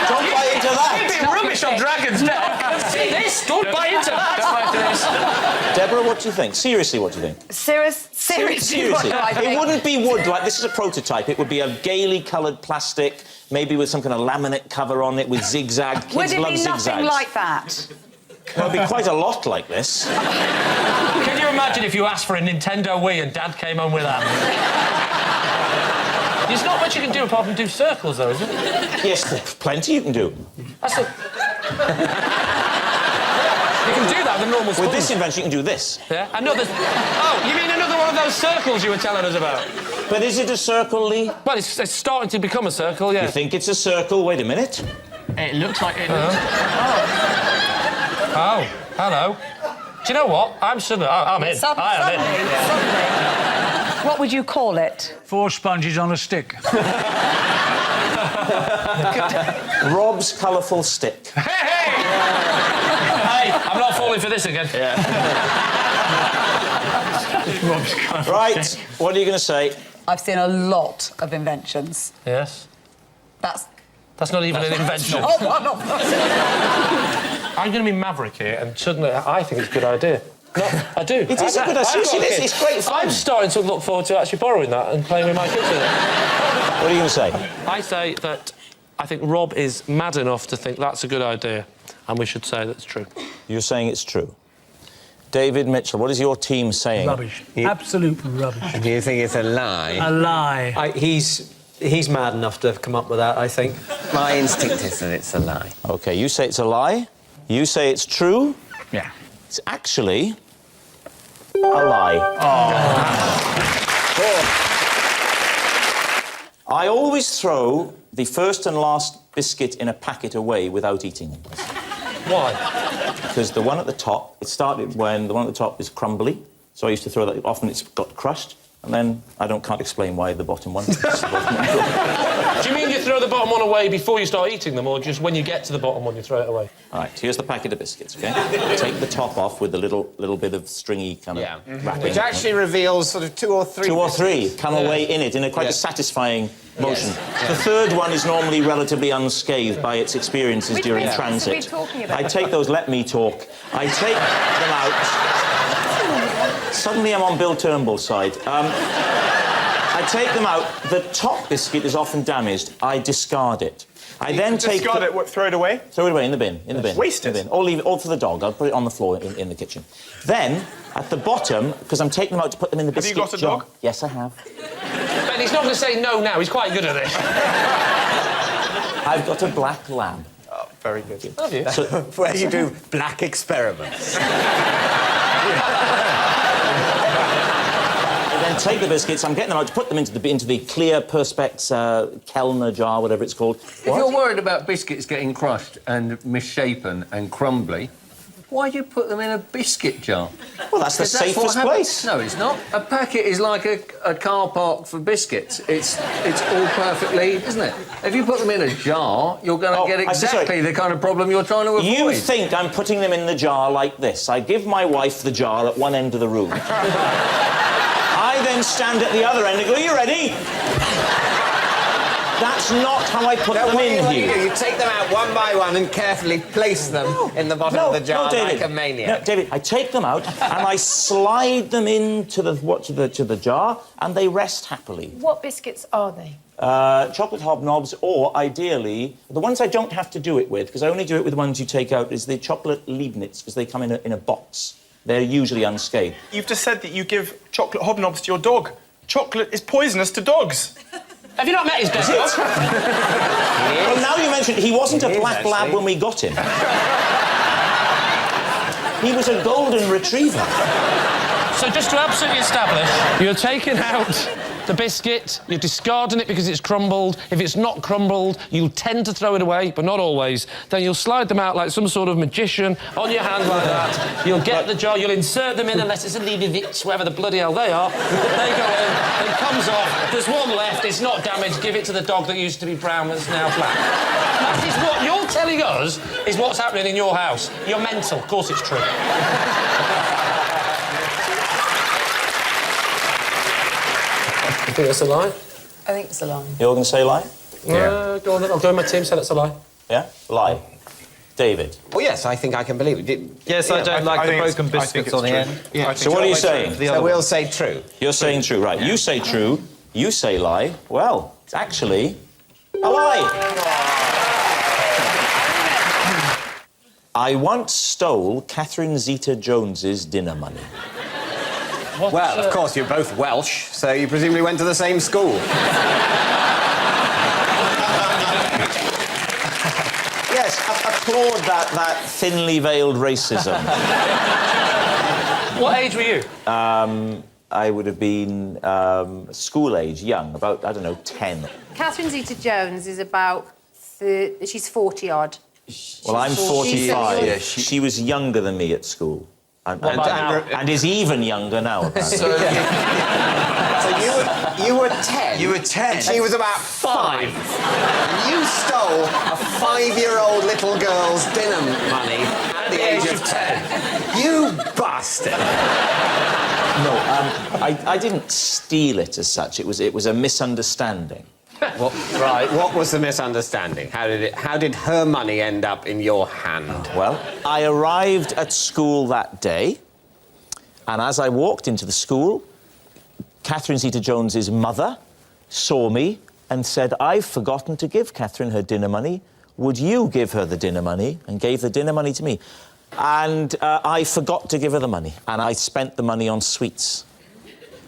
Don't buy into that. You've been rubbish on Dragon's Den. See this? Don't buy into that. Don't buy into this. Deborah, what do you think? Seriously, what do you think? Seriously, what do I think? It wouldn't be wood, like this is a prototype. It would be a gaily coloured plastic, maybe with some kind of laminate cover on it with zigzag. Kids Would it love be zigzags. nothing like that? Well, it'd be quite a lot like this. Can you imagine if you asked for a Nintendo Wii and Dad came home with that? There's not much you can do apart from do circles, though, is there? Yes, there's plenty you can do. That's a... You can do that with a normal spoon. With this invention, you can do this. Yeah? Another... Oh, you mean another one of those circles you were telling us about? But is it a circle, Lee? Well, it's starting to become a circle, yeah. You think it's a circle? Wait a minute. It looks like it. Oh, hello. Do you know what? I'm in. I am in. What would you call it? 4 sponges on a stick. Rob's colourful stick. Hey! Hey, I'm not falling for this again. Yeah. Right, what are you going to say? I've seen a lot of inventions. Yes. That's not even an invention. Oh, one of I'm going to be maverick here, and suddenly I think it's a good idea. No, I do. It is a good idea. It's great fun. I'm starting to look forward to actually borrowing that and playing with my kids with it. What are you going to say? I say that I think Rob is mad enough to think that's a good idea, and we should say that's true. You're saying it's true. David Mitchell, what is your team saying? Rubbish. Absolute rubbish. Do you think it's a lie? A lie. He's mad enough to have come up with that, I think. My instinct is that it's a lie. OK, you say it's a lie. You say it's true. Yeah. It's actually a lie. I always throw the first and last biscuit in a packet away without eating it. Why? Because the one at the top, it started when the one at the top is crumbly, so I used to throw that. Often it's got crushed, and then can't explain why the bottom one. Do you mean you throw the bottom one away before you start eating them, or just when you get to the bottom one you throw it away? All right, here's the packet of biscuits, OK? Take the top off with the little bit of stringy kind of wrapping. Which actually reveals sort of 2 or 3 2 or 3 come away in it in a quite a satisfying motion. The third one is normally relatively unscathed by its experiences during transit. What are we talking about? I take those... Let me talk. I take them out... Suddenly I'm on Bill Turnbull's side. I take them out. The top biscuit is often damaged. I discard it. I then take... Discard it? What, throw it away? Throw it away in the bin. In the bin. Waste it? In the bin. Or leave it all for the dog. I'll put it on the floor in the kitchen. Then, at the bottom, because I'm taking them out to put them in the biscuit jar... Have you got a dog? Yes, I have. Ben, he's not going to say no now. He's quite good at this. I've got a black lab. Oh, very good. Have you? So, Where you do black experiments. then take the biscuits. I'm getting them out to put them into the clear Perspex Kellner jar, whatever it's called. If you're worried about biscuits getting crushed and misshapen and crumbly, why do you put them in a biscuit jar? Well, that's the safest place. No, it's not. A packet is like a car park for biscuits. It's all perfectly, isn't it? If you put them in a jar, you're going to get exactly the kind of problem you're trying to avoid. You think I'm putting them in the jar like this. I give my wife the jar at one end of the room. I then stand at the other end and go, "Are you ready?" That's not how I put them in here. You take them out one by one and carefully place them in the bottom of the jar David. like a maniac. No, David, I take them out and I slide them into the jar and they rest happily. What biscuits are they? Chocolate hobnobs, or ideally, the ones I don't have to do it with, because I only do it with the ones you take out, is the chocolate Leibniz, because they come in a box. They're usually unscathed. You've just said that you give chocolate hobnobs to your dog. Chocolate is poisonous to dogs. Have you not met his dog? Well, now you mention he wasn't a black lab when we got him. He was a golden retriever. So just to absolutely establish, you're taking out the biscuit, you're discarding it because it's crumbled. If it's not crumbled, you'll tend to throw it away, but not always. Then you'll slide them out like some sort of magician on your hand like that. You'll get the jar, you'll insert them in, unless it's a Leibovitz, wherever the bloody hell they are. They go in, it comes off. There's one left, it's not damaged. Give it to the dog that used to be brown that's now black. That is what you're telling us is what's happening in your house. You're mental. Of course it's true. You think that's a lie? I think it's a lie. You're going to say lie? Go on then. I'll go with my team, say that's a lie. Yeah? Lie. David? Well, yes, I think I can believe it. Yes, I don't like the broken biscuits on the end. Yeah. So what are you saying? So we'll say true. You're saying true, right. You say true, you say lie. Well, it's actually a lie. I once stole Catherine Zeta-Jones's dinner money. Well, of course, you're both Welsh, so you presumably went to the same school. Yes, applaud that thinly veiled racism. What age were you? I would have been school age, young, about, I don't know, 10. Catherine Zeta-Jones is about... she's 40-odd. Well, I'm 45. Yeah, she was younger than me at school. And is even younger now, apparently. So you were 10? You were 10. And she was about 5. And you stole a 5-year-old little girl's dinner money at the age of 10. You bastard! No, I didn't steal it as such. It was a misunderstanding. Right, what was the misunderstanding? How did her money end up in your hand? Well, I arrived at school that day, and as I walked into the school, Catherine Zeta-Jones's mother saw me and said, "I've forgotten to give Catherine her dinner money. Would you give her the dinner money?" And gave the dinner money to me. And I forgot to give her the money, and I spent the money on sweets.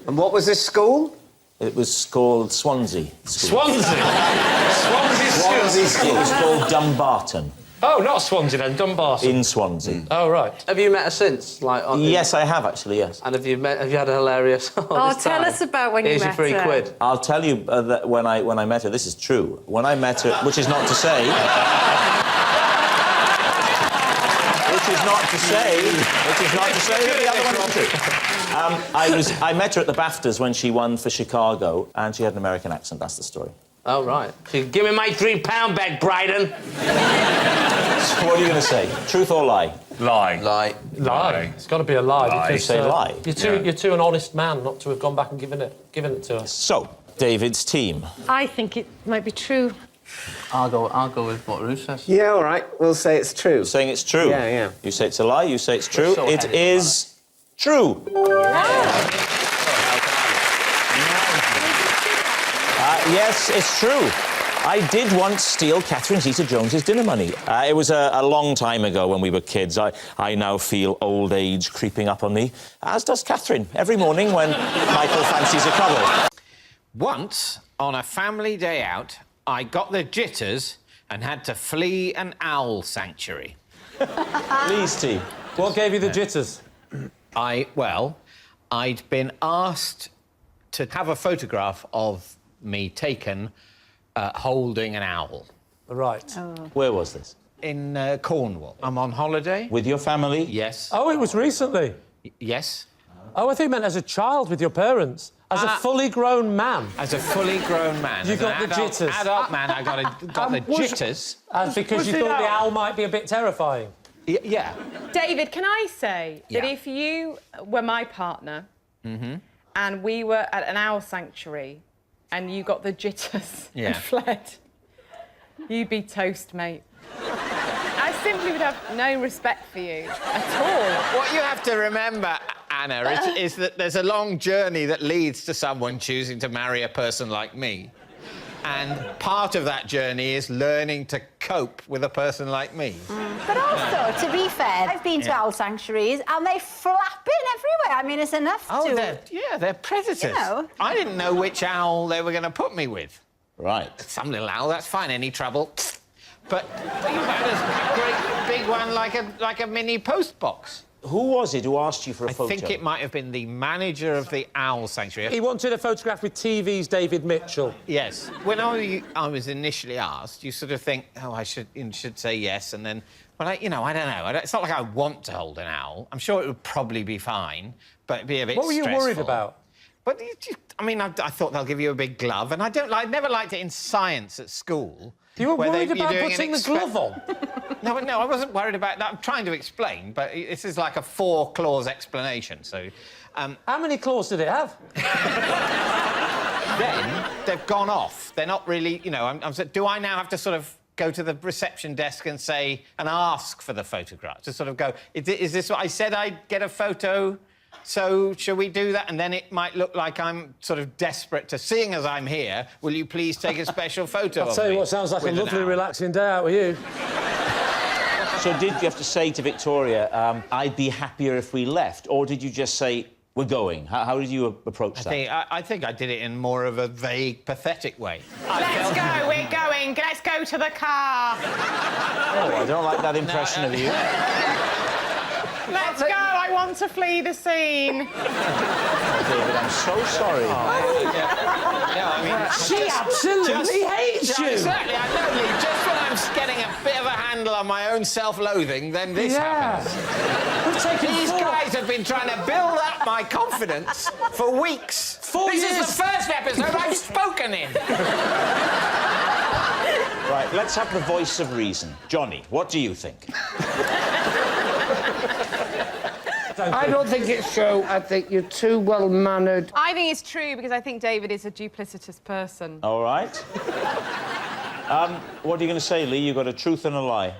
And what was this school? It was called Swansea School. Swansea? Swansea School? It was called Dumbarton. Oh, not Swansea then, Dumbarton. In Swansea. Oh, right. Have you met her since? Yes, I have, actually, yes. And have you had a hilarious... Oh, tell us about when you met her. Here's your £3. I'll tell you that when I met her, this is true. When I met her, which is not to say... that the other one isn't true. I met her at the BAFTAs when she won for Chicago, and she had an American accent. That's the story. Oh, right. Give me my £3 back, Bryden. So what are you going to say? Truth or lie? Lie. Lie. It's got to be a lie. Lie. Because, Say lie. You're too an honest man not to have gone back and given it to her. So, David's team. I think it might be true. I'll go with what Ruth says. Yeah, all right. We'll say it's true. You're saying it's true? Yeah, yeah. You say it's a lie, you say it's true. So it is true. Yes, it's true. I did once steal Catherine Zeta-Jones's dinner money. It was a long time ago when we were kids. I now feel old age creeping up on me, as does Catherine, every morning when Michael fancies a cuddle. Once, on a family day out, I got the jitters and had to flee an owl sanctuary. Please, team. What gave you the jitters? I'd been asked to have a photograph of me taken holding an owl. Right. Where was this? In Cornwall. I'm on holiday. With your family? Yes. Oh, it was recently? Yes. Oh, I think you meant as a child with your parents. As a fully grown man. As a fully grown man. You got the jitters. Adult man, I got the jitters. Because you thought the owl might be a bit terrifying. Yeah. David, can I say that if you were my partner and we were at an owl sanctuary and you got the jitters and fled, you'd be toast, mate. I simply would have no respect for you at all. What you have to remember, Anna, is that there's a long journey that leads to someone choosing to marry a person like me. And part of that journey is learning to cope with a person like me. But also, to be fair, I've been to owl sanctuaries and they flap in everywhere. I mean, it's enough to... they're predators. You know. I didn't know which owl they were going to put me with. Right. Some little owl, that's fine, any trouble. But think about a great big one like a mini post box. Who was it who asked you for a photo? I think it might have been the manager of the Owl Sanctuary. He wanted a photograph with TV's David Mitchell. Yes. When I was initially asked, you sort of think, oh, I should say yes, and then... But, I don't know. It's not like I want to hold an owl. I'm sure it would probably be fine, but it'd be a bit What were you stressful. worried about? But, I thought they'll give you a big glove, and I never liked it in science at school. You were worried about putting the glove on? No, I wasn't worried about that. I'm trying to explain, but this is like a 4-clause explanation, so... How many claws did it have? Then they've gone off. They're not really, do I now have to sort of go to the reception desk and ask for the photograph? To sort of go, is this what I said I'd get a photo? So, shall we do that? And then it might look like I'm sort of desperate to... Seeing as I'm here, will you please take a special photo of me? I'll tell you what, sounds like a lovely, relaxing day out with you. So did you have to say to Victoria, I'd be happier if we left? Or did you just say, we're going? How did you approach that? I think I did it in more of a vague, pathetic way. Let's go, we're going. Let's go to the car. Oh, I don't like that impression of you. Let's go, I want to flee the scene. Oh, David, I'm so sorry. She absolutely hates you. Exactly, I know, Lee. Just when I'm getting a bit of a handle on my own self-loathing, then this happens. These guys have been trying to build up my confidence for weeks. 4 years. This is the first episode I've spoken in. Right, let's have the voice of reason. Johnny, what do you think? I don't think it's true. I think you're too well-mannered. I think it's true because I think David is a duplicitous person. All right. What are you going to say, Lee? You've got a truth and a lie.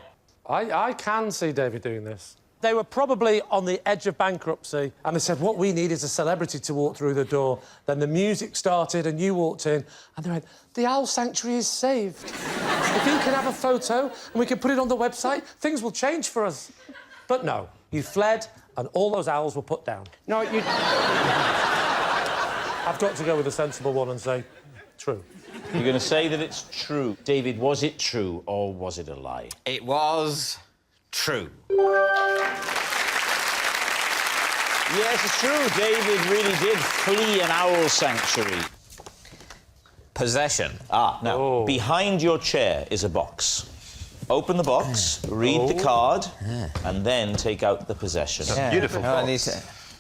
I can see David doing this. They were probably on the edge of bankruptcy, and they said, what we need is a celebrity to walk through the door. Then the music started, and you walked in, and they went, the Owl Sanctuary is saved. If you can have a photo, and we can put it on the website, things will change for us. But no, you fled, and all those owls were put down. No, you... I've got to go with a sensible one and say, true. You're going to say that it's true. David, was it true, or was it a lie? It was... true. Yes, it's true. David really did flee an owl sanctuary. Possession. Now, behind your chair is a box. Open the box, read the card, and then take out the possession. That's a beautiful box.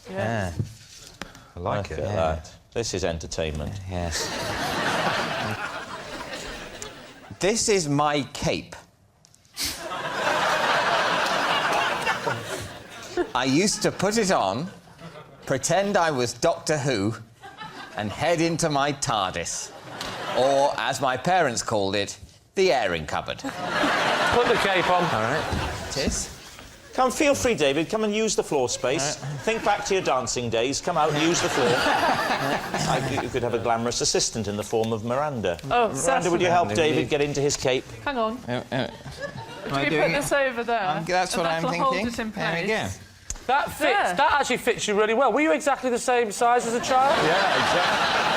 I like it. Look at that. This is entertainment. Yes. This is my cape. I used to put it on, pretend I was Doctor Who, and head into my TARDIS. Or, as my parents called it, the airing cupboard. Put the cape on. All right. It is. Come, feel free, David. Come and use the floor space. Think back to your dancing days. Come out and use the floor. You could have a glamorous assistant in the form of Miranda. Oh, Miranda, would you help David get into his cape? Hang on. Am Do we put this over there? That's what I'm That'll thinking. Hold it in place. There we go. That fits. That actually fits you really well. Were you exactly the same size as a child? Yeah, exactly.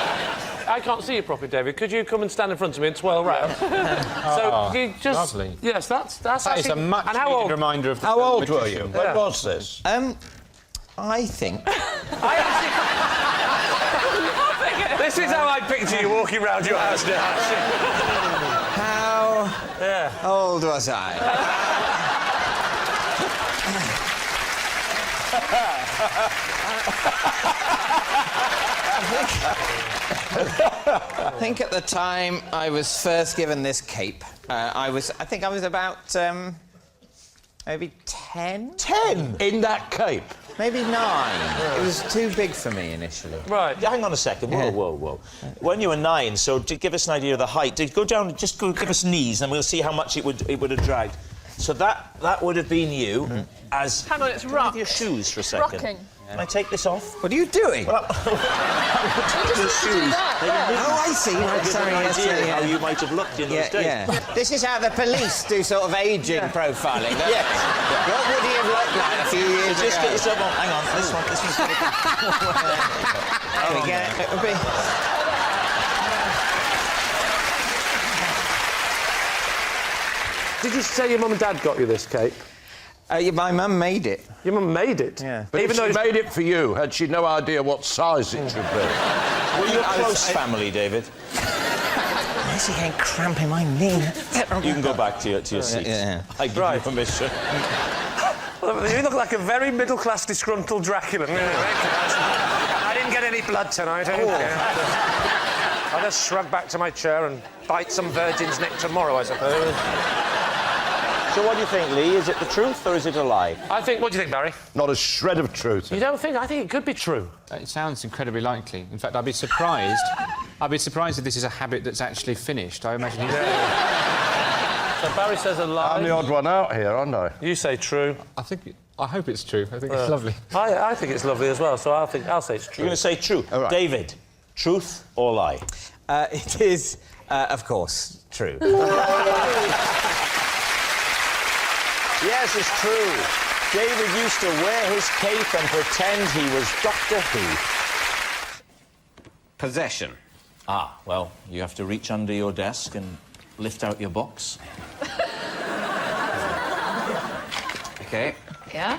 I can't see you properly, David. Could you come and stand in front of me and twirl round? So you just... lovely. Yes, that's That actually... is a much and how needed old? reminder of the How film old were Magician. you? When was this? I think... This is how I picture you walking round your house now. How old was I? I think at the time I was first given this cape, I think I was about maybe 10. 10 in that cape? Maybe 9. It was too big for me initially. Right. Hang on a second. Whoa. When you were 9, so to give us an idea of the height, go down, just go give us knees, and we'll see how much it would have dragged. So that would have been you as... Hang on, it's rock. Your shoes for a second. Rocking. Can I take this off? What are you doing? Well, the shoes. Oh, I see. Right, sorry, an idea how you might have looked in those days. Yeah. This is how the police do sort of ageing profiling. Yes. What would he have looked like a few years ago? Just get yourself on. Hang on. This one's got There we go. It would be... Did you say your mum and dad got you this cape? My mum made it. Your mum made it? Yeah. But even though she made it for you, had she no idea what size it should be? Were you a close family, David? Yes, he ain't cramping my knee. You can go back to your seat. Yeah. I give you permission. You look like a very middle-class, disgruntled Dracula. I didn't get any blood tonight. I'll just shrug back to my chair and bite some virgin's neck tomorrow, I suppose. So what do you think, Lee? Is it the truth or is it a lie? What do you think, Barry? Not a shred of truth. You don't think? I think it could be true. It sounds incredibly likely. In fact, I'd be surprised. I'd be surprised if this is a habit that's actually finished. I imagine he's... So Barry says a lie. I'm the odd one out here, aren't I? You say true. I hope it's true. I think it's lovely. I think it's lovely as well, so I'll say it's true. You're going to say true. All right. David, truth or lie? It is, of course, true. Yes, it's true. David used to wear his cape and pretend he was Doctor Who. Possession. Ah, well, you have to reach under your desk and lift out your box. OK. Yeah?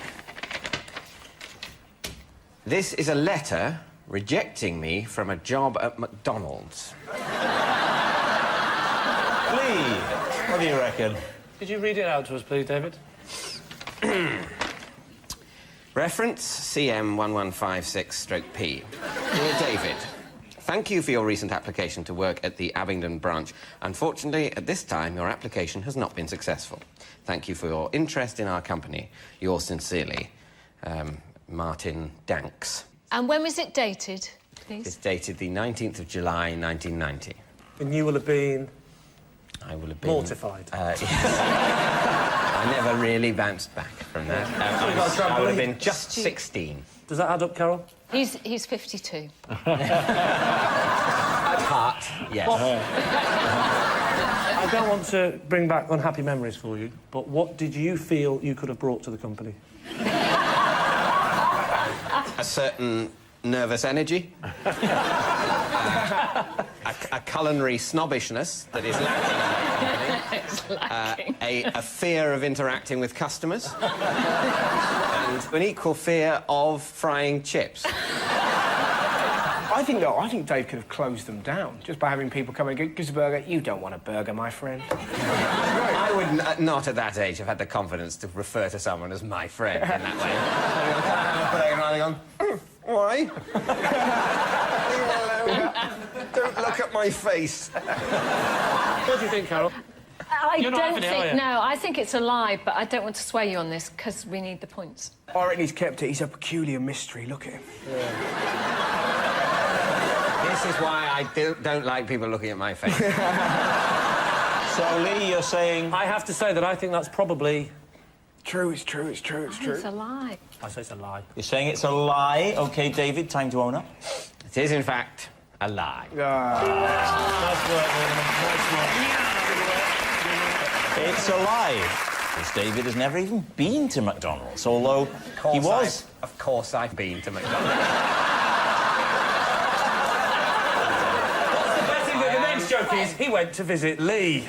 This is a letter rejecting me from a job at McDonald's. Lee, what do you reckon? Could you read it out to us, please, David? Reference CM1156/P. Dear David, thank you for your recent application to work at the Abingdon branch. Unfortunately, at this time, your application has not been successful. Thank you for your interest in our company. Yours sincerely, Martin Danks. And when was it dated, please? It's dated the 19th of July, 1990. And you will have been... I will have been... mortified. Yes. I never really bounced back from that. I would have been just 16. Does that add up, Carol? He's 52. At heart, yes. I don't want to bring back unhappy memories for you, but what did you feel you could have brought to the company? A certain nervous energy. A culinary snobbishness that is lacking in the company. A fear of interacting with customers. And an equal fear of frying chips. I think Dave could have closed them down just by having people come and go, "Gives a burger." You don't want a burger, my friend. I would not at that age have had the confidence to refer to someone as my friend in that way. Why? Don't look at my face. What do you think, Carol? I You're not don't having it, are think... you? No, I think it's a lie, but I don't want to sway you on this, because we need the points. I reckon he's kept it. He's a peculiar mystery. Look at him. This is why I don't like people looking at my face. So, Lee, you're saying... I have to say that I think that's probably... True, it's true, it's true, it's true. It's a lie. I say it's a lie. You're saying it's a lie. OK, David, time to own up. It is, in fact, a lie. It's a lie. Because David has never even been to McDonald's, although he was... Of course I've been to McDonald's. The next joke is he went to visit Lee.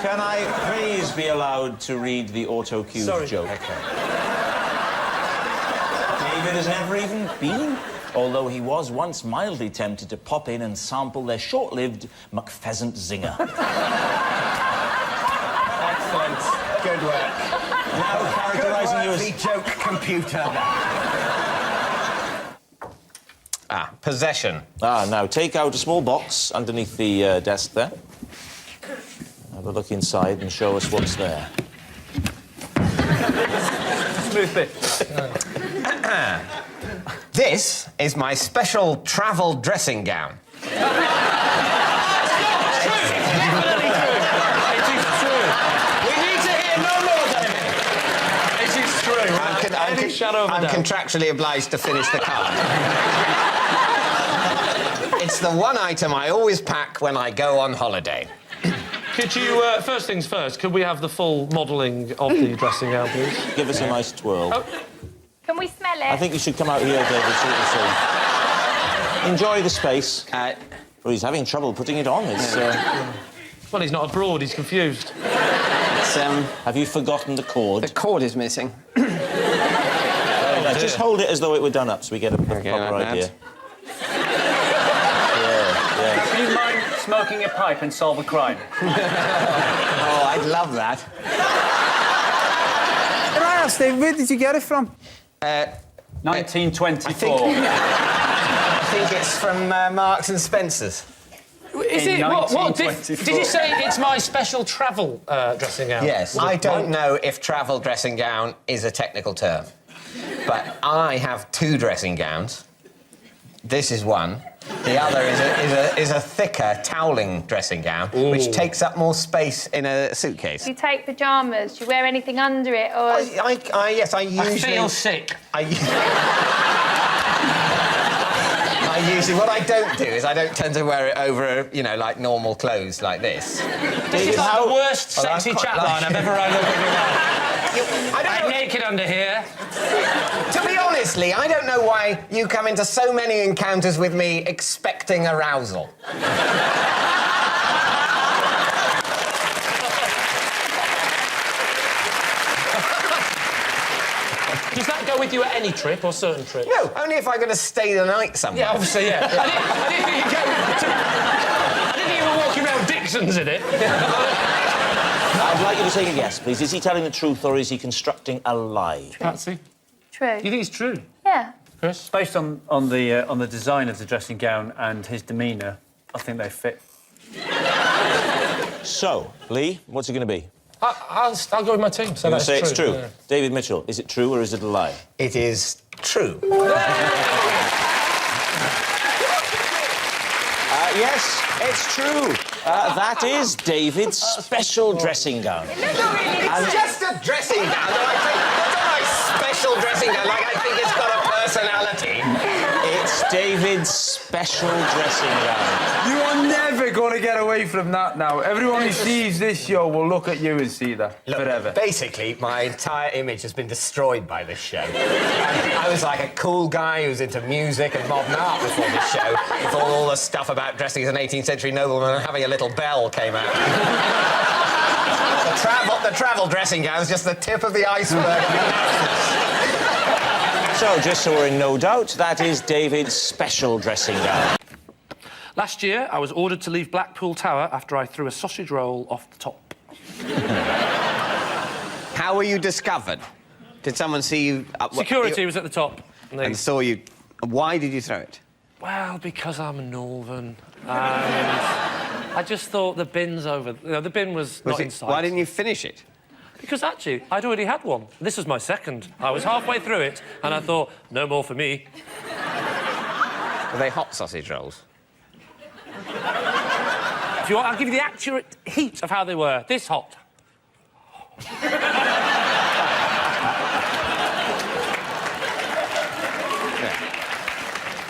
Can I please be allowed to read the auto-cue joke? Okay. David has never even been, although he was once mildly tempted to pop in and sample their short-lived McPheasant zinger. Excellent. Good work. Now characterising you as... The joke computer. Possession. Now take out a small box underneath the desk there. Have a look inside and show us what's there. Smooth bit. This is my special travel dressing gown. I'm contractually obliged to finish the card. It's the one item I always pack when I go on holiday. Could you, first things first, could we have the full modelling of the dressing gown, please? Give us a nice twirl. Oh. Can we smell it? I think you should come out here, David, so you can see. Enjoy the space. Well, he's having trouble putting it on. It's, Well, he's not abroad, he's confused. Have you forgotten the cord? The cord is missing. Just hold it as though it were done up so we get a proper idea. Do you mind smoking a pipe and solve a crime? Oh, I'd love that. Can I ask, Dave, where did you get it from? 1924. I think it's from Marks and Spencer's. Is it? What did you say it's my special travel dressing gown? Yes. I don't know if travel dressing gown is a technical term, but I have 2 dressing gowns. This is one. The other is a thicker toweling dressing gown, which takes up more space in a suitcase. Do you take pyjamas? Do you wear anything under it? Or... Yes, I usually... I feel sick. What I don't do is I don't tend to wear it over, like normal clothes like this. This is like the worst sexy chat line I've ever run over in my life. I'm naked under here. To be honestly, I don't know why you come into so many encounters with me expecting arousal. Does that go with you at any trip or certain trips? No, only if I'm going to stay the night somewhere. Yeah, obviously, yeah. I didn't think you were walking around Dixon's in it. I'd like you to take a guess, please. Is he telling the truth or is he constructing a lie? Patsy? True. You think it's true? Yeah. Chris? Based on the design of the dressing gown and his demeanour, I think they fit. So, Lee, what's it going to be? I'll go with my team. So You're that's say it's true. Yeah. David Mitchell, is it true or is it a lie? It is true. Yes, it's true. That is David's special dressing gown. It's just a dressing gown. It's not my special dressing gown. Like I think it's got a personality. It's David's special dressing gown. You are never going to get away from that now. Everyone who sees this show will look at you and see that forever. Basically, my entire image has been destroyed by this show. I was like a cool guy who was into music and modern art before this show, before all the stuff about dressing as an 18th century nobleman and having a little bell came out. The travel dressing gown is just the tip of the iceberg. So, just so we're in no doubt, that is David's special dressing gown. Last year, I was ordered to leave Blackpool Tower after I threw a sausage roll off the top. How were you discovered? Did someone see you... Security was at the top. And saw you... Why did you throw it? Well, because I'm a Northern. And I just thought the bin's over... the bin was not in sight. Why didn't you finish it? Because actually, I'd already had one. This was my second. I was halfway through it, and I thought, no more for me. Were they hot sausage rolls? If you want, I'll give you the accurate heat of how they were. This hot.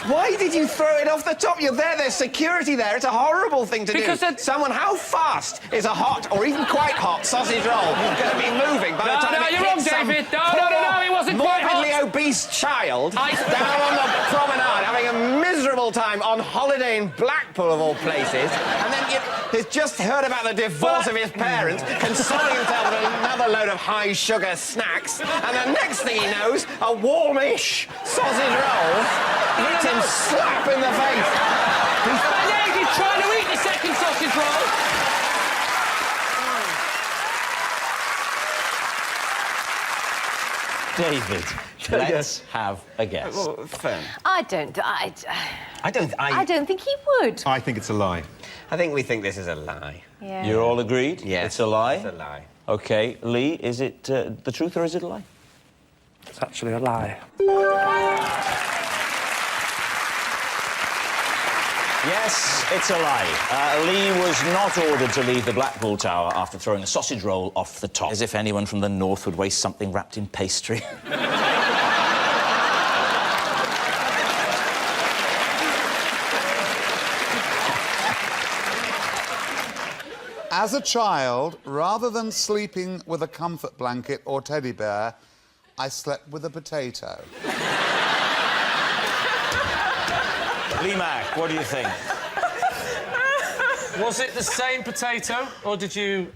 Why did you throw it off the top? You're there, there's security there. It's a horrible thing to do. How fast is a hot, or even quite hot, sausage roll going to be moving by the time it you're hits wrong, David. some No, it wasn't quite hot. morbidly obese child down on the promenade having a miserable time on holiday in Blackpool, of all places, and then he's just heard about the divorce of his parents, consoling himself with another load of high-sugar snacks, and the next thing he knows, a warmish sausage roll hits him slap in the face. He's trying to eat the second sausage roll. David, let's have a guess. I don't think he would. I think it's a lie. I think we think this is a lie. Yeah. You're all agreed? Yes. It's a lie? It's a lie. OK, Lee, is it the truth or is it a lie? It's actually a lie. Yes, it's a lie. Lee was not ordered to leave the Blackpool Tower after throwing a sausage roll off the top. As if anyone from the north would waste something wrapped in pastry. As a child, rather than sleeping with a comfort blanket or teddy bear, I slept with a potato. Lee Mack, what do you think? Was it the same potato, or did you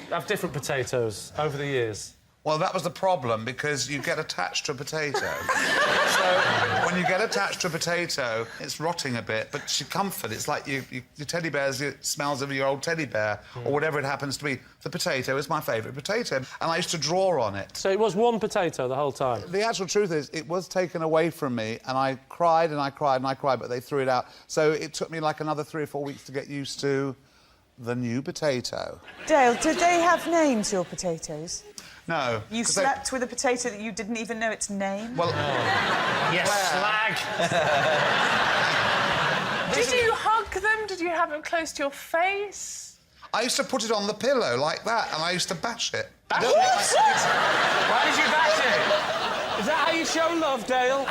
have different potatoes over the years? Well, that was the problem, because you get attached to a potato. So when you get attached to a potato, it's rotting a bit, but your comfort, it's like your teddy bear's, it smells of your old teddy bear, or whatever it happens to be. The potato is my favourite potato, and I used to draw on it. So it was one potato the whole time? The actual truth is, it was taken away from me, and I cried and I cried and I cried, but they threw it out. So it took me like another 3 or 4 weeks to get used to the new potato. Dale, did they have names, your potatoes? No. You slept with a potato that you didn't even know its name? Well... Yes, slag! Did you hug them? Did you have them close to your face? I used to put it on the pillow like that, and I used to bash it. Bash it? Why did you bash it? Is that how you show love, Dale?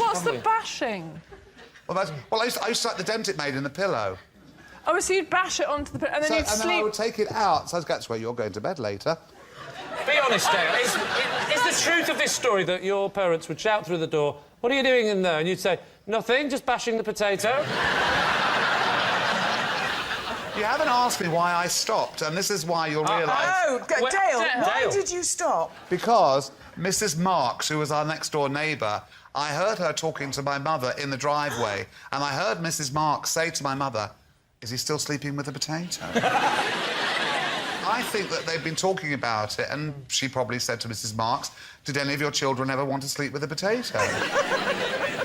What's the bashing? Well, I used to like the dent it made in the pillow. Oh, so you'd bash it onto the pillow, and then you'd And then I sleep... would take it out, so that's where you're going to bed later. Be honest, Dale. Is the truth of this story that your parents would shout through the door, "What are you doing in there?" And you'd say, "Nothing, just bashing the potato"? You haven't asked me why I stopped, and this is why you'll realise... Dale, why did you stop? Because Mrs. Marks, who was our next-door neighbour, I heard her talking to my mother in the driveway, and I heard Mrs. Marks say to my mother, "Is he still sleeping with a potato?" I think that they've been talking about it, and she probably said to Mrs. Marks, "Did any of your children ever want to sleep with a potato?"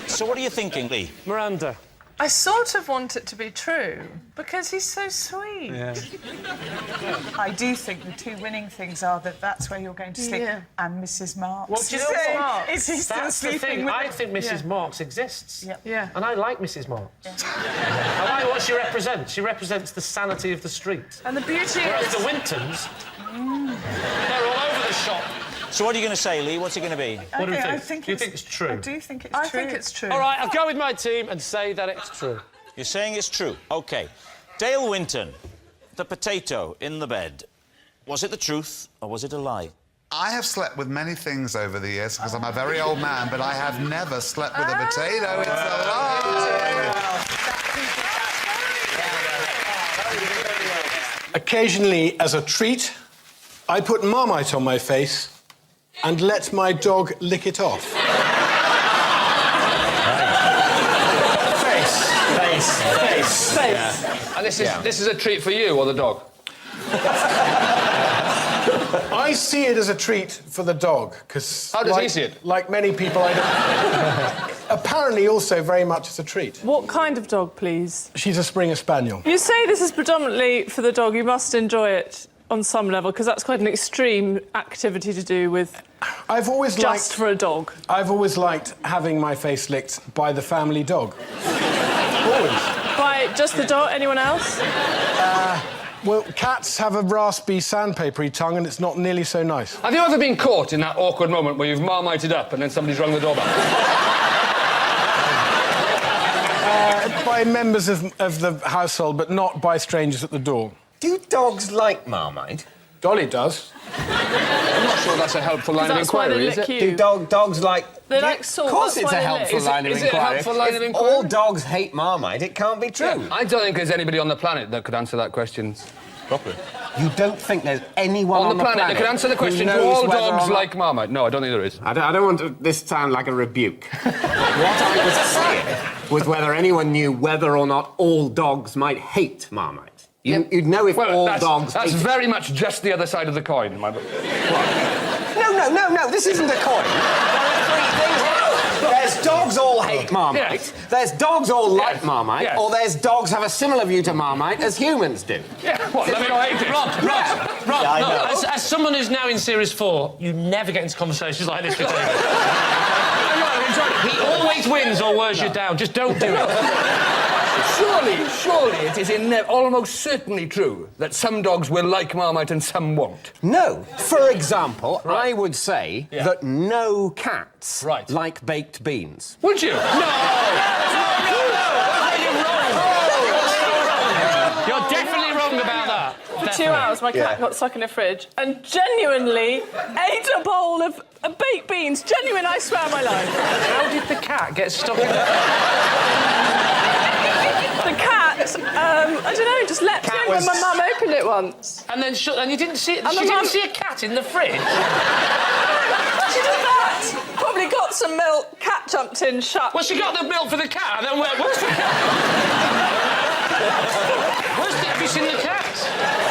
So what are you thinking, Lee? Miranda. I sort of want it to be true, because he's so sweet. Yeah. I do think the two winning things are that that's where you're going to sleep, Yeah. and Mrs. Marks. Well, do you know what? Is he still That's the sleeping thing. with... I think Mrs. Marks exists. Yeah. And I like Mrs. Marks. I like what she represents. She represents the sanity of the street. And the beauty Whereas is... the Wintons, they're all over the shop. So what are you going to say, Lee? What's it going to be? What do you think? I think Do you think it's true? I do think it's I true. think it's true. All right, I'll go with my team and say that it's true. You're saying it's true. OK. Dale Winton, the potato in the bed. Was it the truth or was it a lie? I have slept with many things over the years, because I'm a very old man, but I have never slept with a potato. It's a lie! Occasionally, as a treat, I put Marmite on my face and let my dog lick it off. Face. And this is a treat for you or the dog? I see it as a treat for the dog, because... How does he see it? Like many people, I don't... Apparently also very much as a treat. What kind of dog, please? She's a Springer Spaniel. You say this is predominantly for the dog. You must enjoy it on some level, because that's quite an extreme activity to do with... I've always just for a dog. I've always liked having my face licked by the family dog. Always. By just the dog? Anyone else? Well, cats have a raspy, sandpapery tongue, and it's not nearly so nice. Have you ever been caught in that awkward moment where you've marmited up and then somebody's rung the doorbell? By members of the household, but not by strangers at the door. Do dogs like Marmite? Dolly does. I'm not sure that's a helpful line of inquiry, is it? Do dogs like... They like salt. Of course that's it's why a they helpful lick. line of Is it a inquiry. helpful line of If inquiry? all dogs hate Marmite, it can't be true. Yeah, I don't think there's anybody on the planet that could answer that question properly. You don't think there's anyone on the planet that could answer the question, do all dogs like Marmite? No, I don't think there is. I don't want this to sound like a rebuke. What I was saying was whether anyone knew whether or not all dogs might hate Marmite. You'd know if all dogs... That's very much just the other side of the coin, in my book. No, this isn't a coin. There are three things here. There's dogs all hate Marmite, there's dogs all like Marmite, or there's dogs have a similar view to Marmite as humans do. Yeah, what, let me hate it? Rob, as someone who's now in Series 4, you never get into conversations like this with David. He always wins or wears you down. Just don't do it. Surely it is almost certainly true that some dogs will like Marmite and some won't. No. For example, I would say that no cats like baked beans. Would you? No! You're definitely wrong about that. For 2 hours, my cat got stuck in a fridge and genuinely ate a bowl of baked beans. Genuine, I swear on my life. How did the cat get stuck in just leapt cat in when was- my mum opened it once. And then and you didn't see it. And She my didn't mum- see a cat in the fridge. She did that. Probably got some milk. Cat jumped in, shut. Well, she got the milk for the cat, and then where's the cat? Have you seen the cat?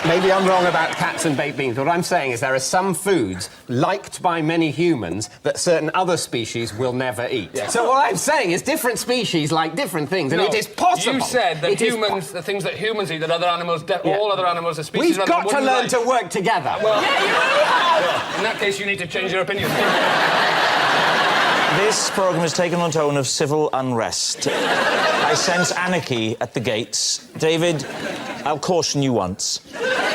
Maybe I'm wrong about cats and baked beans. What I'm saying is there are some foods liked by many humans that certain other species will never eat. Yeah. So what I'm saying is different species like different things, and it is possible. You said that It is humans, the things that humans eat, that other animals, all other animals, are species. We've got to learn to work together. Well, Yeah, you really have. in that case, you need to change your opinion. This programme has taken on a tone of civil unrest. I sense anarchy at the gates. David, I'll caution you once.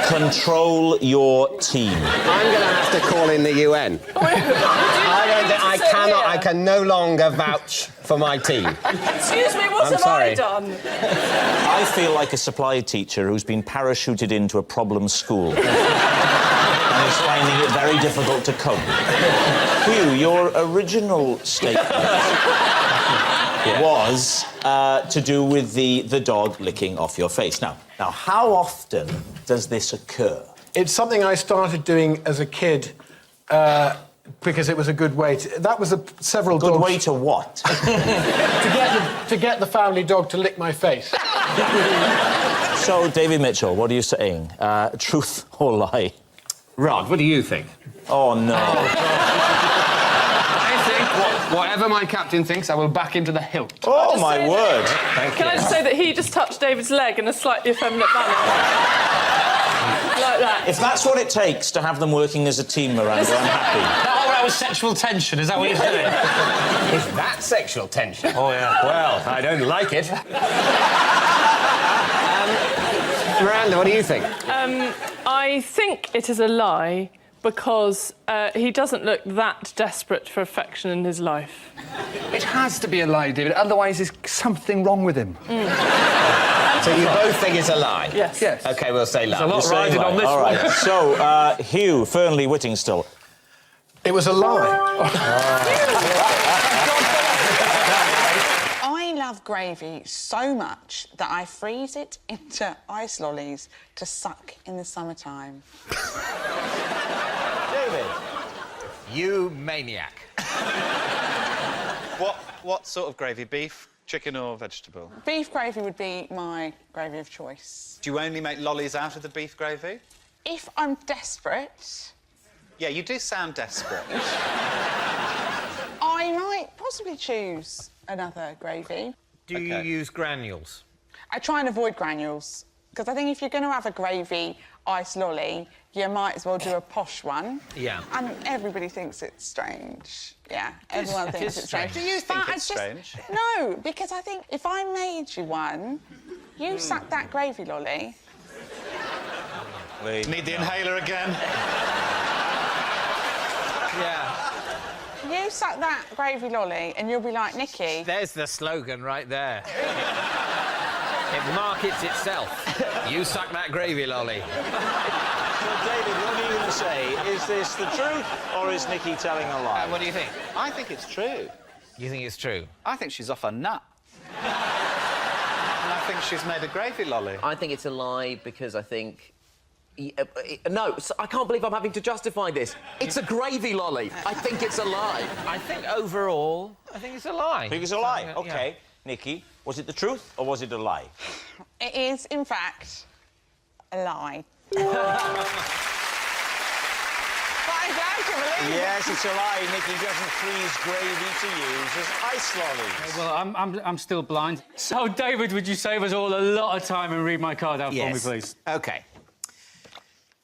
Control your team. I'm going to have to call in the UN. I can no longer vouch for my team. Excuse me, what I'm have sorry. I done? I feel like a supply teacher who's been parachuted into a problem school and is finding it very difficult to cope. Hugh, your original statement was to do with the dog licking off your face. Now, how often does this occur? It's something I started doing as a kid because it was a good way to... That was several Good dogs... way to what? to get the family dog to lick my face. So, David Mitchell, what are you saying? Truth or lie? Rod, what do you think? Oh, no. I think whatever my captain thinks, I will back him to the hilt. Oh, my word. Can I just say that he just touched David's leg in a slightly effeminate manner? Like that. If that's what it takes to have them working as a team, Miranda, I'm happy. That whole was sexual tension, is that what you're saying? Is that sexual tension? Oh, yeah. Well, I don't like it. Miranda, what do you think? I think it is a lie because he doesn't look that desperate for affection in his life. It has to be a lie, David, otherwise there's something wrong with him. So you both think it's a lie? Yes. Yes. OK, we'll say lie. There's a lot riding on this All one. right. So, Hugh Fernley Whittingstall. It was a lie. I love gravy so much that I freeze it into ice lollies to suck in the summertime. David. You maniac. What sort of gravy? Beef, chicken or vegetable? Beef gravy would be my gravy of choice. Do you only make lollies out of the beef gravy? If I'm desperate, Yeah, you do sound desperate. I might possibly choose another gravy. Do you use granules? I try and avoid granules, because I think if you're going to have a gravy ice lolly, you might as well do a posh one. Yeah. And everybody thinks it's strange. Yeah, everyone it thinks is it's strange. strange. Do you think But it's I strange? No, because I think if I made you one, you suck that gravy lolly. Need the inhaler again? Yeah. You suck that gravy lolly and you'll be like, Nikki... There's the slogan right there. It markets itself. You suck that gravy lolly. So, David, what are you going to say? Is this the truth or is Nikki telling a lie? What do you think? I think it's true. You think it's true? I think she's off her nut. And I think she's made a gravy lolly. I think it's a lie because I think... No, I can't believe I'm having to justify this. It's a gravy lolly. I think it's a lie. I think overall, I think it's a lie. I think it's a lie. OK. Nikki, was it the truth or was it a lie? It is, in fact, a lie. But I'm glad you believe it. Yes, it's a lie. Nikki doesn't freeze gravy to use as ice lollies. Well, I'm still blind. So, David, would you save us all a lot of time and read my card out for me, please? OK.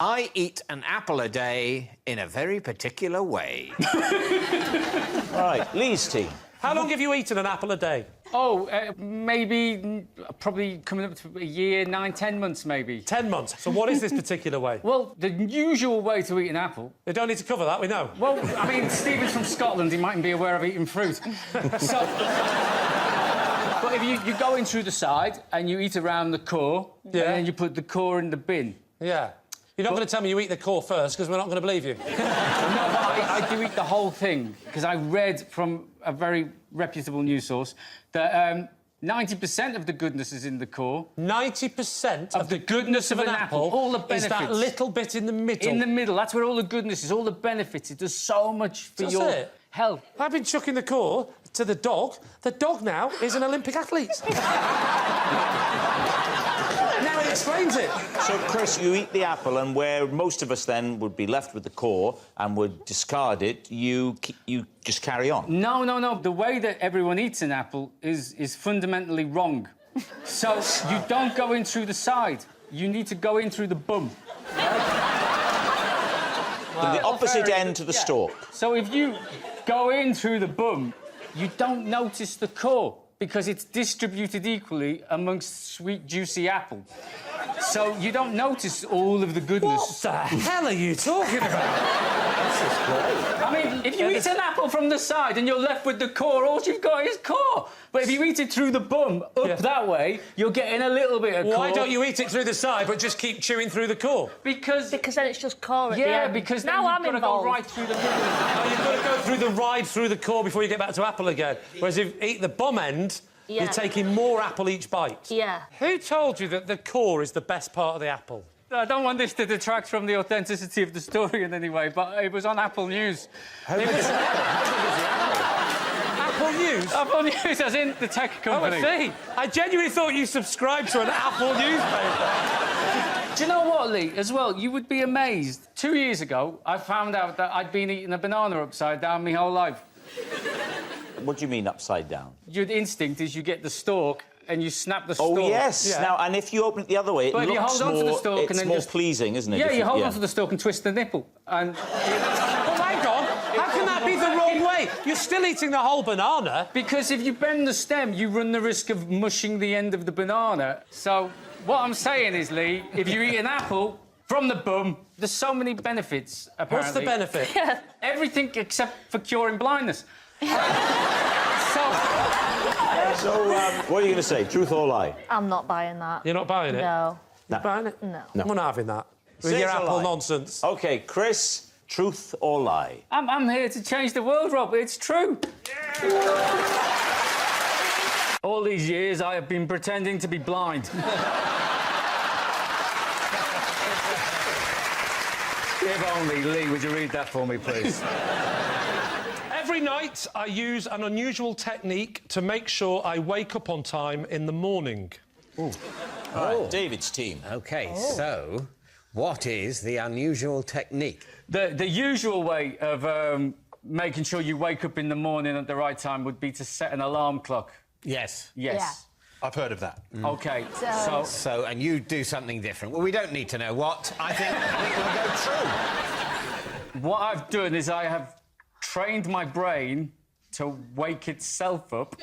I eat an apple a day in a very particular way. Right, Lee's team. How long have you eaten an apple a day? Oh, maybe, probably coming up to a year, 9, 10 months, maybe. 10 months. So what is this particular way? Well, the usual way to eat an apple... They don't need to cover that, we know. Well, I mean, Stephen's from Scotland, he mightn't be aware of eating fruit. So... But if you go in through the side and you eat around the core, and then you put the core in the bin. Yeah. You're not going to tell me you eat the core first, because we're not going to believe you. No, but I do eat the whole thing, because I read from a very reputable news source that 90% of the goodness is in the core. 90% of the goodness of an apple all the benefits. is that little bit in the middle. In the middle, that's where all the goodness is, all the benefits. It does so much for Does your it? health. I've been chucking the core to the dog. The dog now is an Olympic athlete. Now it explains it. So, Chris, you eat the apple, and where most of us then would be left with the core and would discard it, you just carry on. No, no, no. The way that everyone eats an apple is fundamentally wrong. So you don't go in through the side. You need to go in through the bum. From the opposite end to the stalk. So if you go in through the bum, you don't notice the core because it's distributed equally amongst sweet, juicy apple. So you don't notice all of the goodness. What the hell are you talking about? This is great. I mean, if you eat an apple from the side and you're left with the core, all you've got is core. But if you eat it through the bum, up that way, you're getting a little bit of core. Why don't you eat it through the side, but just keep chewing through the core? Because then it's just core at the end. Yeah, because now then I'm you've got to go involved. right through the middle. Oh, you've got to go through the ride through the core before you get back to apple again. Whereas if you eat the bum end, Yeah. you're taking more apple each bite. Yeah. Who told you that the core is the best part of the apple? I don't want this to detract from the authenticity of the story in any way, but it was on Apple News. Apple News? Apple News, as in the tech company. Oh, I see. I genuinely thought you subscribed to an Apple newspaper. Do you know what, Lee, as well? You would be amazed. 2 years ago, I found out that I'd been eating a banana upside down my whole life. What do you mean upside down? Your instinct is you get the stalk and you snap the stalk. Oh, yes. Yeah. Now, and if you open it the other way, it But if you looks hold on to the stalk it's and then more just... pleasing, isn't it? Yeah, If you hold on to the stalk and twist the nipple. And... Oh, my God. How can that be the wrong way? You're still eating the whole banana. Because if you bend the stem, you run the risk of mushing the end of the banana. So what I'm saying is, Lee, if you eat an apple from the bum, there's so many benefits, apparently. What's the benefit? Everything except for curing blindness. So, what are you going to say? Truth or lie? I'm not buying that. You're not buying it? No. You're buying it? No. I'm not having that. With Say your it's a apple lie. nonsense. OK, Chris, truth or lie? I'm here to change the world, Rob. It's true. All these years, I have been pretending to be blind. If only, Lee, would you read that for me, please? Every night, I use an unusual technique to make sure I wake up on time in the morning. All right, David's team. OK, so what is the unusual technique? The usual way of making sure you wake up in the morning at the right time would be to set an alarm clock. Yes. Yes. I've heard of that. OK, So, and you do something different. Well, we don't need to know what. I think we'll go true. What I've done is I have trained my brain to wake itself up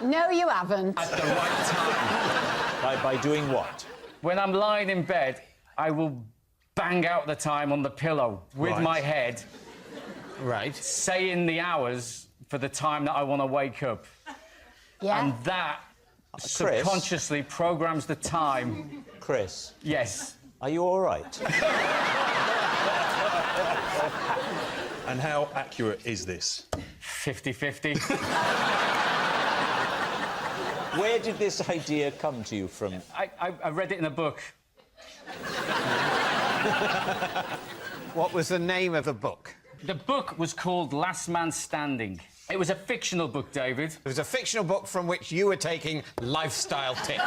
No, you haven't. at the right time. By doing what? When I'm lying in bed, I will bang out the time on the pillow with Right. my head, Right. saying the hours for the time that I want to wake up. Yeah. And that subconsciously programs the time. Chris? Yes. Are you all right? And how accurate is this? 50-50. Where did this idea come to you from? I read it in a book. What was the name of the book? The book was called Last Man Standing. It was a fictional book, David. It was a fictional book from which you were taking lifestyle tips.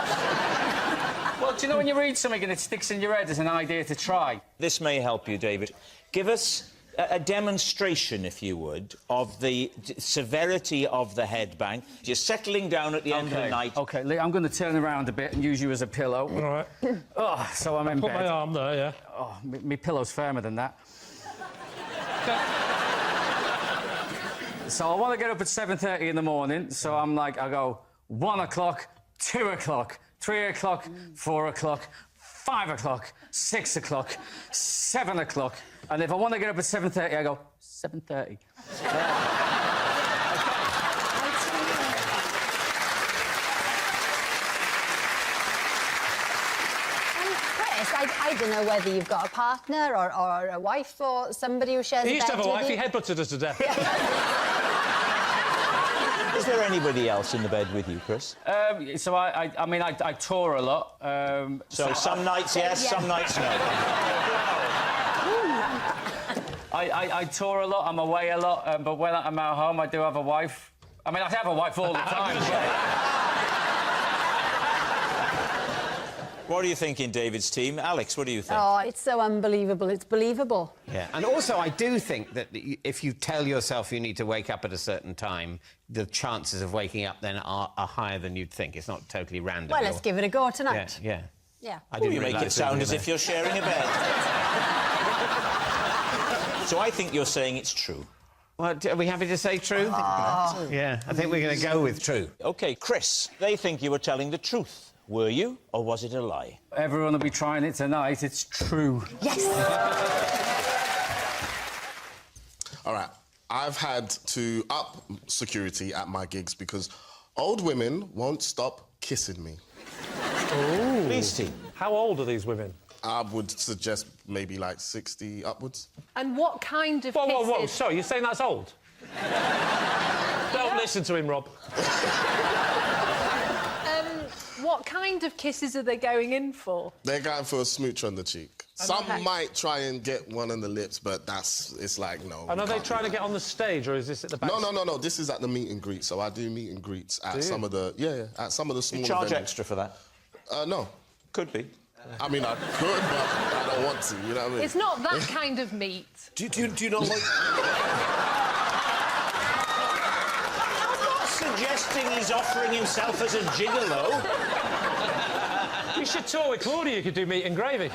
Well, do you know when you read something and it sticks in your head as an idea to try? This may help you, David. Give us a demonstration, if you would, of the severity of the headbang. You're settling down at the end of the night. OK, Lee, I'm going to turn around a bit and use you as a pillow. All right. Oh, so I'm in Put bed. my arm there, yeah. Oh, my pillow's firmer than that. So I want to get up at 7:30 in the morning, so I'm like, I go 1 o'clock, 2 o'clock, 3 o'clock, 4 o'clock, 5 o'clock, 6 o'clock, 7 o'clock, and if I want to get up at 7:30, I go 7:30. Chris, I don't know whether you've got a partner or a wife or somebody who shares He a used to bed have a with wife, you. he headbutted us to death. Is there anybody else in the bed with you, Chris? So I mean, I tour a lot. So some nights yes, some nights no. I tour a lot, I'm away a lot, but when I'm at home, I do have a wife. I mean, I have a wife all the time. What are you thinking, David's team? Alex, what do you think? Oh, it's so unbelievable. It's believable. Yeah, and also I do think that if you tell yourself you need to wake up at a certain time, the chances of waking up then are higher than you'd think. It's not totally random. Well, let's give it a go tonight. Yeah. Yeah. I didn't you make it sound as if you're sharing a bed. So I think you're saying it's true. Well, are we happy to say true? Yeah, I think we're going to go with true. OK, Chris, they think you were telling the truth. Were you, or was it a lie? Everyone will be trying it tonight. It's true. Yes! All right. I've had to up security at my gigs because old women won't stop kissing me. Oh. Please, team. How old are these women? I would suggest maybe like 60 upwards. And what kind of Whoa, kisses? whoa, whoa. Sorry, you're saying that's old? Don't listen to him, Rob. What kind of kisses are they going in for? They're going for a smooch on the cheek. Some Okay. might try and get one on the lips, but it's like, no. And we are they can't trying do to get on the stage, or is this at the back? No. This is at the meet and greet. So I do meet and greets at Do you? some of the at some of the smaller You charge venues. extra for that? No. Could be. I mean, I could, but I don't want to. You know what I mean? It's not that kind of meat. Do you not like... I'm not suggesting he's offering himself as a gigolo. You should tour with Claudia. You could do meat and gravy.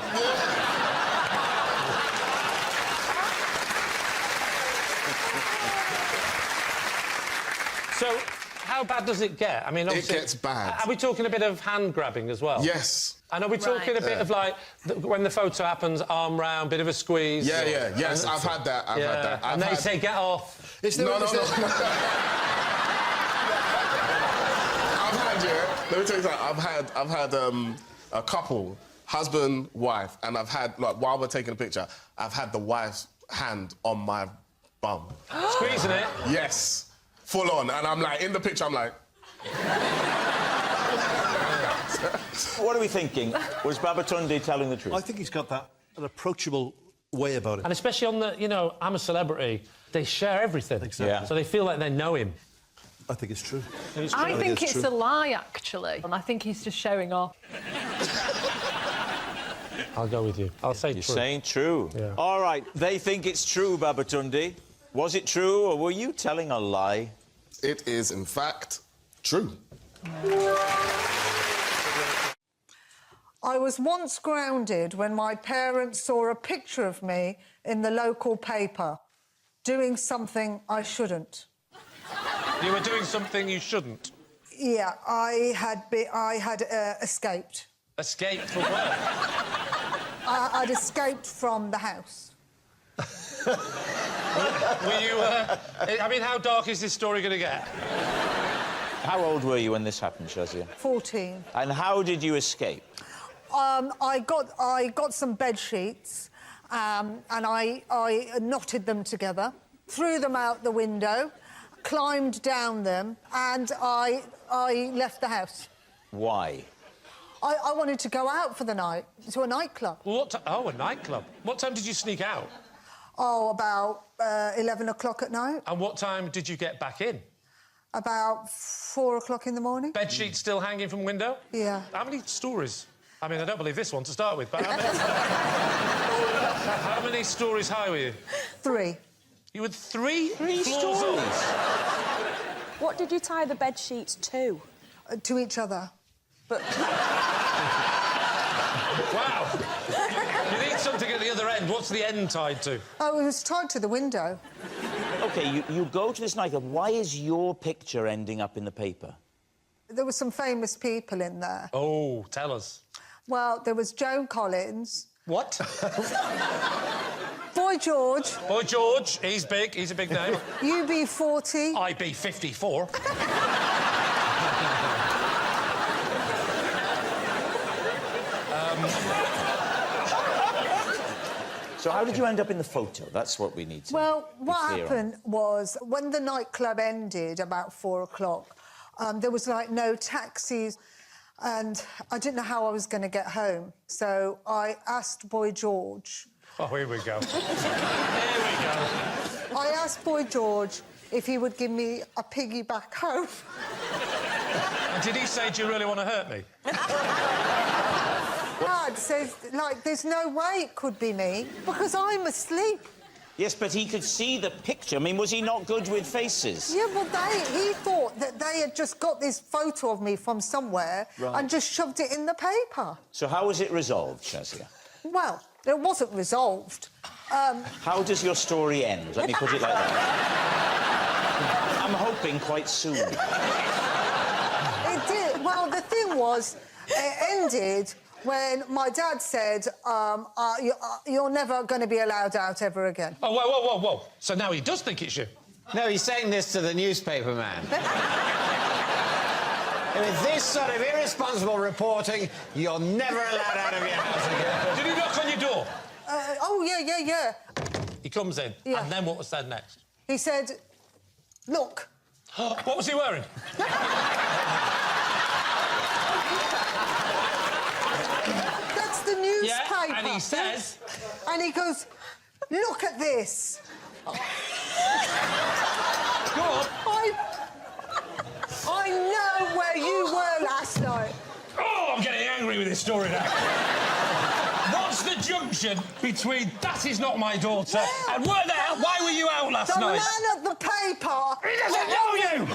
So, how bad does it get? I mean, obviously... It gets bad. Are we talking a bit of hand grabbing as well? Yes. And are we talking a bit of like, when the photo happens, arm round, bit of a squeeze? Yes, I've had that. I've had that. And they say, get off. No. I've had, let me tell you something. I've had a couple, husband, wife, and I've had, like, while we're taking a picture, I've had the wife's hand on my bum. Squeezing it? Yes. Full on. And I'm like, in the picture, I'm like... What are we thinking? Was Babatunde telling the truth? I think he's got an approachable way about it. And especially on the, I'm a celebrity, they share everything. Exactly. Yeah. So they feel like they know him. I think it's true. I think it's a lie, actually. And I think he's just showing off. I'll go with you. I'll say You're true. saying true. Yeah. All right, they think it's true, Babatunde. Was it true, or were you telling a lie? It is, in fact, true. I was once grounded when my parents saw a picture of me in the local paper doing something I shouldn't. You were doing something you shouldn't? Yeah, I had escaped. Escaped from where? I'd escaped from the house. Were you... I mean, how dark is this story going to get? How old were you when this happened, Shazia? 14. And how did you escape? I got some bed sheets and I knotted them together, threw them out the window, climbed down them, and I left the house. Why? I wanted to go out for the night, to a nightclub. Oh, a nightclub. What time did you sneak out? Oh, about 11 o'clock at night. And what time did you get back in? About 4 o'clock in the morning. Bed sheets still hanging from window? Yeah. How many stories? I mean, I don't believe this one to start with, but how many... How many stories high were you? 3. You had 3 Three floors stories? up? What did you tie the bed sheets to? To each other. But... Wow. You need something at the other end. What's the end tied to? Oh, it was tied to the window. OK, you go to this nightclub. Why is your picture ending up in the paper? There were some famous people in there. Oh, tell us. Well, there was Joan Collins. What? Boy George. Boy George, he's big. He's a big name. UB40. IB54. So how did you end up in the photo? That's what we need to Well, be what clear on. happened was when the nightclub ended about 4 o'clock, there was like no taxis, and I didn't know how I was going to get home. So I asked Boy George. Oh, here we go. I asked Boy George if he would give me a piggyback home. And did he say, do you really want to hurt me? Dad says, like, there's no way it could be me because I'm asleep. Yes, but he could see the picture. I mean, was he not good with faces? Yeah, well, he thought that they had just got this photo of me from somewhere and just shoved it in the paper. So how was it resolved, Shazia? Well, it wasn't resolved. How does your story end? Let me put it like that. I'm hoping quite soon. It did. Well, the thing was, it ended when my dad said, you're never going to be allowed out ever again. Oh, whoa, whoa, whoa, whoa. So now he does think it's you? No, he's saying this to the newspaper man. And with this sort of irresponsible reporting, you're never allowed out of your house again. Did he knock on your door? Oh, yeah. He comes in, Yeah. and then what was said next? He said, look. What was he wearing? That's the newspaper. Yeah, and he says... And he goes, look at this. Go on. I know where you were last night. Oh, I'm getting angry with this story now. What's the junction between that is not my daughter and why were you out last night? The man at the paper... He doesn't know you!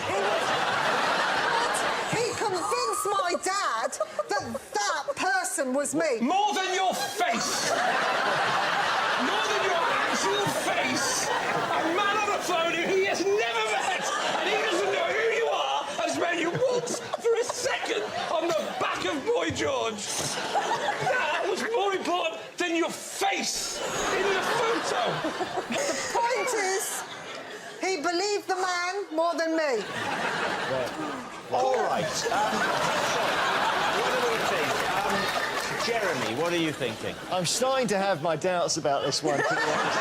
He convinced my dad that person was me. More than your face! More than your actual face! A man on the phone who he has never met and he doesn't know who you are has met you once for a second on the back of Boy George. That was more important than your face in the photo. The point is, he believed the man more than me. All right. What do we think? Jeremy, what are you thinking? I'm starting to have my doubts about this one, to be honest.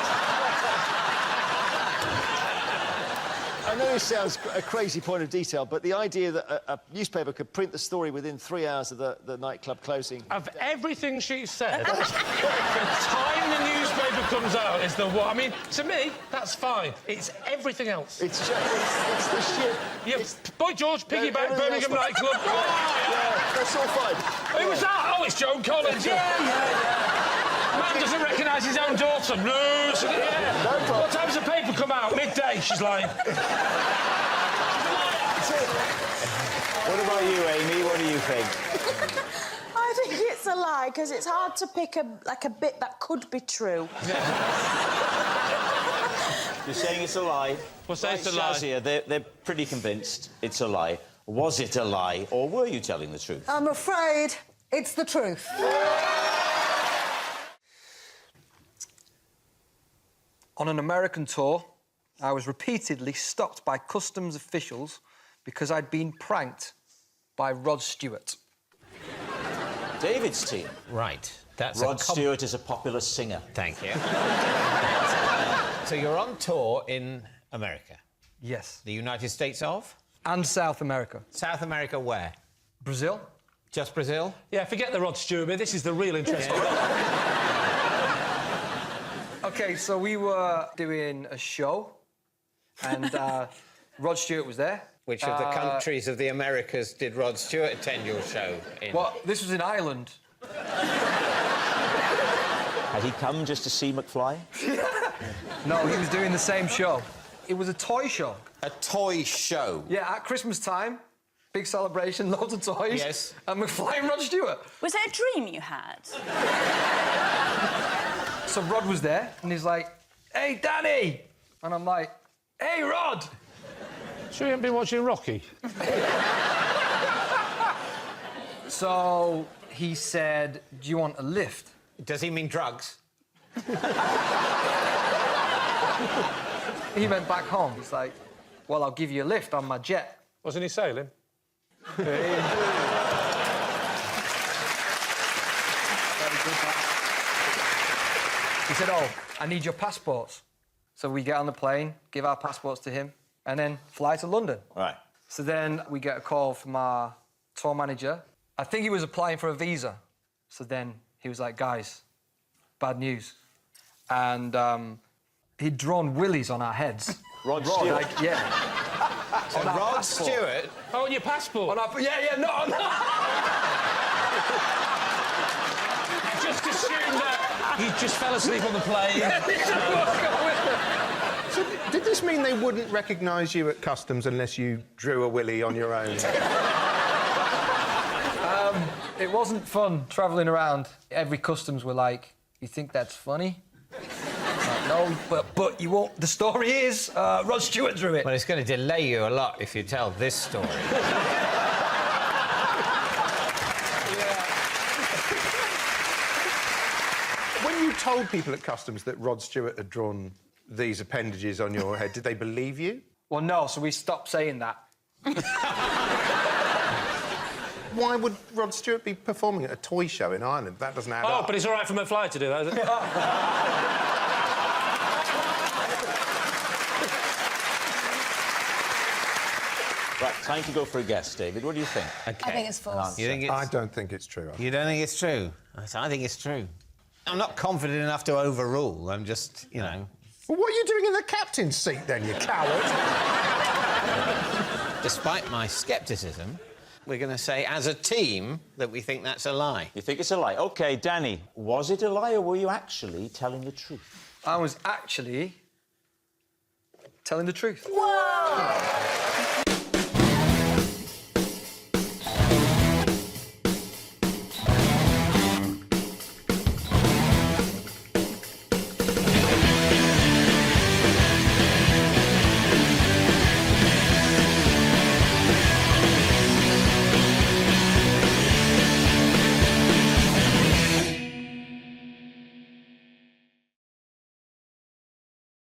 I know this sounds a crazy point of detail, but the idea that a newspaper could print the story within 3 hours of the nightclub closing... Of everything she said, the time the newspaper comes out is the what? I mean, to me, that's fine. It's everything else. It's just... It's the shit. Yeah, Boy George, piggyback, Birmingham nightclub. Yeah, that's all fine. Who was that? Oh, it's Joan Collins. Yeah. Man doesn't recognise his own daughter. No, so, yeah. What time's the paper come out? Midday, she's like. What about you, Amy? What do you think? I think it's a lie, because it's hard to pick a bit that could be true. You're saying it's a lie? We'll say it's a lie. Shazia, they're pretty convinced it's a lie. Was it a lie, or were you telling the truth? I'm afraid it's the truth. On an American tour, I was repeatedly stopped by customs officials because I'd been pranked by Rod Stewart. David's team. Right. That's Rod Stewart is a popular singer. Thank you. So you're on tour in America? Yes. The United States of? And South America. South America where? Brazil. Just Brazil? Yeah, forget the Rod Stewart bit. This is the real interesting bit. OK, so we were doing a show, and Rod Stewart was there. Which of the countries of the Americas did Rod Stewart attend your show in? Well, this was in Ireland. Had he come just to see McFly? No, he was doing the same show. It was a toy show. A toy show? Yeah, at Christmas time. Big celebration, loads of toys. Yes. And McFly and Rod Stewart. Was it a dream you had? So Rod was there, and he's like, "Hey, Danny!" And I'm like, "Hey, Rod!" Sure you haven't been watching Rocky? So he said, "Do you want a lift?" Does he mean drugs? He went back home. He's like, "Well, I'll give you a lift on my jet." Wasn't he sailing? He said, oh, I need your passports. So we get on the plane, give our passports to him, and then fly to London. Right. So then we get a call from our tour manager. I think he was applying for a visa. So then he was like, guys, bad news. And he'd drawn willies on our heads. Rod Stewart? Like, yeah. So Rod Stewart? Oh, on your passport? Yeah, no. Just assume that he just fell asleep on the plane. So did this mean they wouldn't recognise you at customs unless you drew a willy on your own? It wasn't fun travelling around. Every customs were like, you think that's funny? Like, no, but you won't. The story is, Rod Stewart drew it. Well, it's going to delay you a lot if you tell this story. When you told people at customs that Rod Stewart had drawn these appendages on your head, did they believe you? Well, no, so we stopped saying that. Why would Rod Stewart be performing at a toy show in Ireland? That doesn't add up. Oh, but it's all right for McFly to do that, is it? Right, time to go for a guess, David. What do you think? Okay. I think it's false. You think it's... I don't think it's true. You don't think it's true? I think it's true. I'm not confident enough to overrule. I'm just, you know... Well, what are you doing in the captain's seat, then, you coward? Despite my scepticism, we're going to say, as a team, that we think that's a lie. You think it's a lie? OK, Danny, was it a lie or were you actually telling the truth? I was actually telling the truth. Whoa!